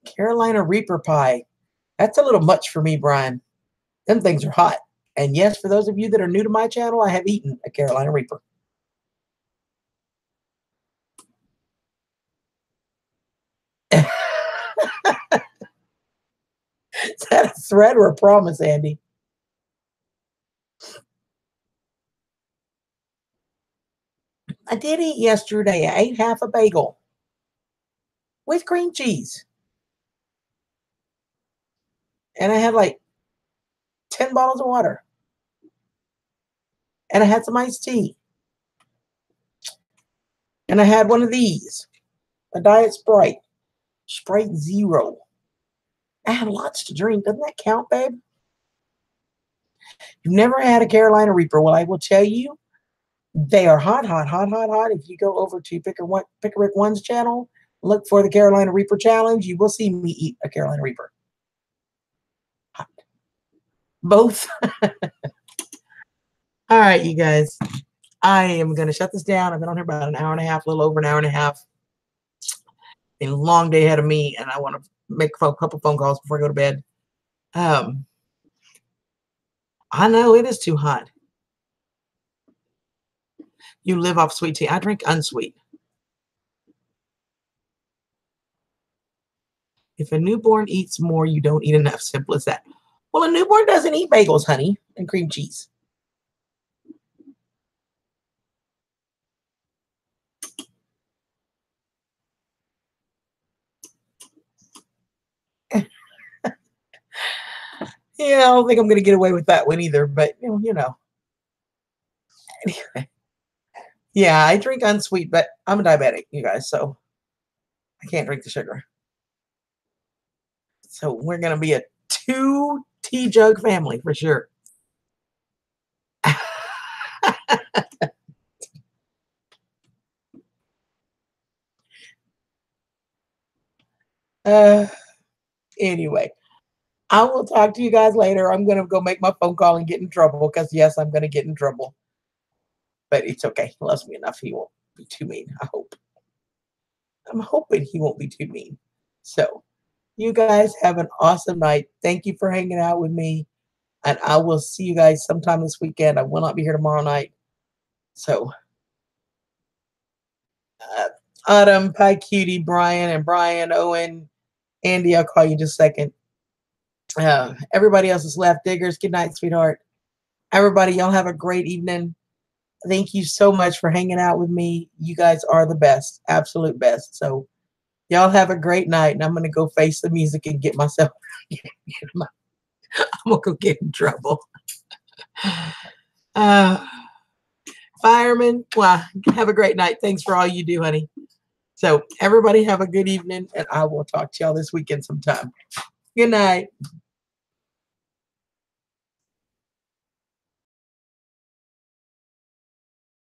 Carolina Reaper pie. That's a little much for me, Brian. Them things are hot. And yes, for those of you that are new to my channel, I have eaten a Carolina Reaper. Is that a threat or a promise, Andy? I did eat yesterday. I ate half a bagel with cream cheese. And I had like 10 bottles of water. And I had some iced tea. And I had one of these, a Diet Sprite, Sprite Zero. I have lots to drink. Doesn't that count, babe? You've never had a Carolina Reaper. Well, I will tell you, they are hot, hot, hot, hot, hot. If you go over to Pickerick One's channel, look for the Carolina Reaper Challenge, you will see me eat a Carolina Reaper. Hot. Both. All right, you guys. I am going to shut this down. I've been on here about an hour and a half, a little over an hour and a half. A long day ahead of me, and I want to make a couple phone calls before I go to bed. I know it is too hot. You live off sweet tea. I drink unsweet. If a newborn eats more, you don't eat enough. Simple as that. Well, a newborn doesn't eat bagels, honey, and cream cheese. Yeah, I don't think I'm going to get away with that one either, but you know. Anyway, yeah, I drink unsweet, but I'm a diabetic, you guys, so I can't drink the sugar. So we're going to be a 2 tea jug family for sure. uh, anyway, I will talk to you guys later. I'm going to go make my phone call and get in trouble because, yes, I'm going to get in trouble. But it's okay. He loves me enough. He won't be too mean, I hope. I'm hoping he won't be too mean. So, you guys have an awesome night. Thank you for hanging out with me. And I will see you guys sometime this weekend. I will not be here tomorrow night. So, uh, Autumn, Pie Cutie, Brian, and Brian, Owen, Andy, I'll call you in just a second. Everybody else is left. Diggers, good night, sweetheart. Everybody, y'all have a great evening. Thank you so much for hanging out with me. You guys are the best, absolute best. So, y'all have a great night. And I'm going to go face the music and get myself, I'm going to go get in trouble. Fireman, well, have a great night. Thanks for all you do, honey. So, everybody have a good evening, and I will talk to y'all this weekend sometime. Good night.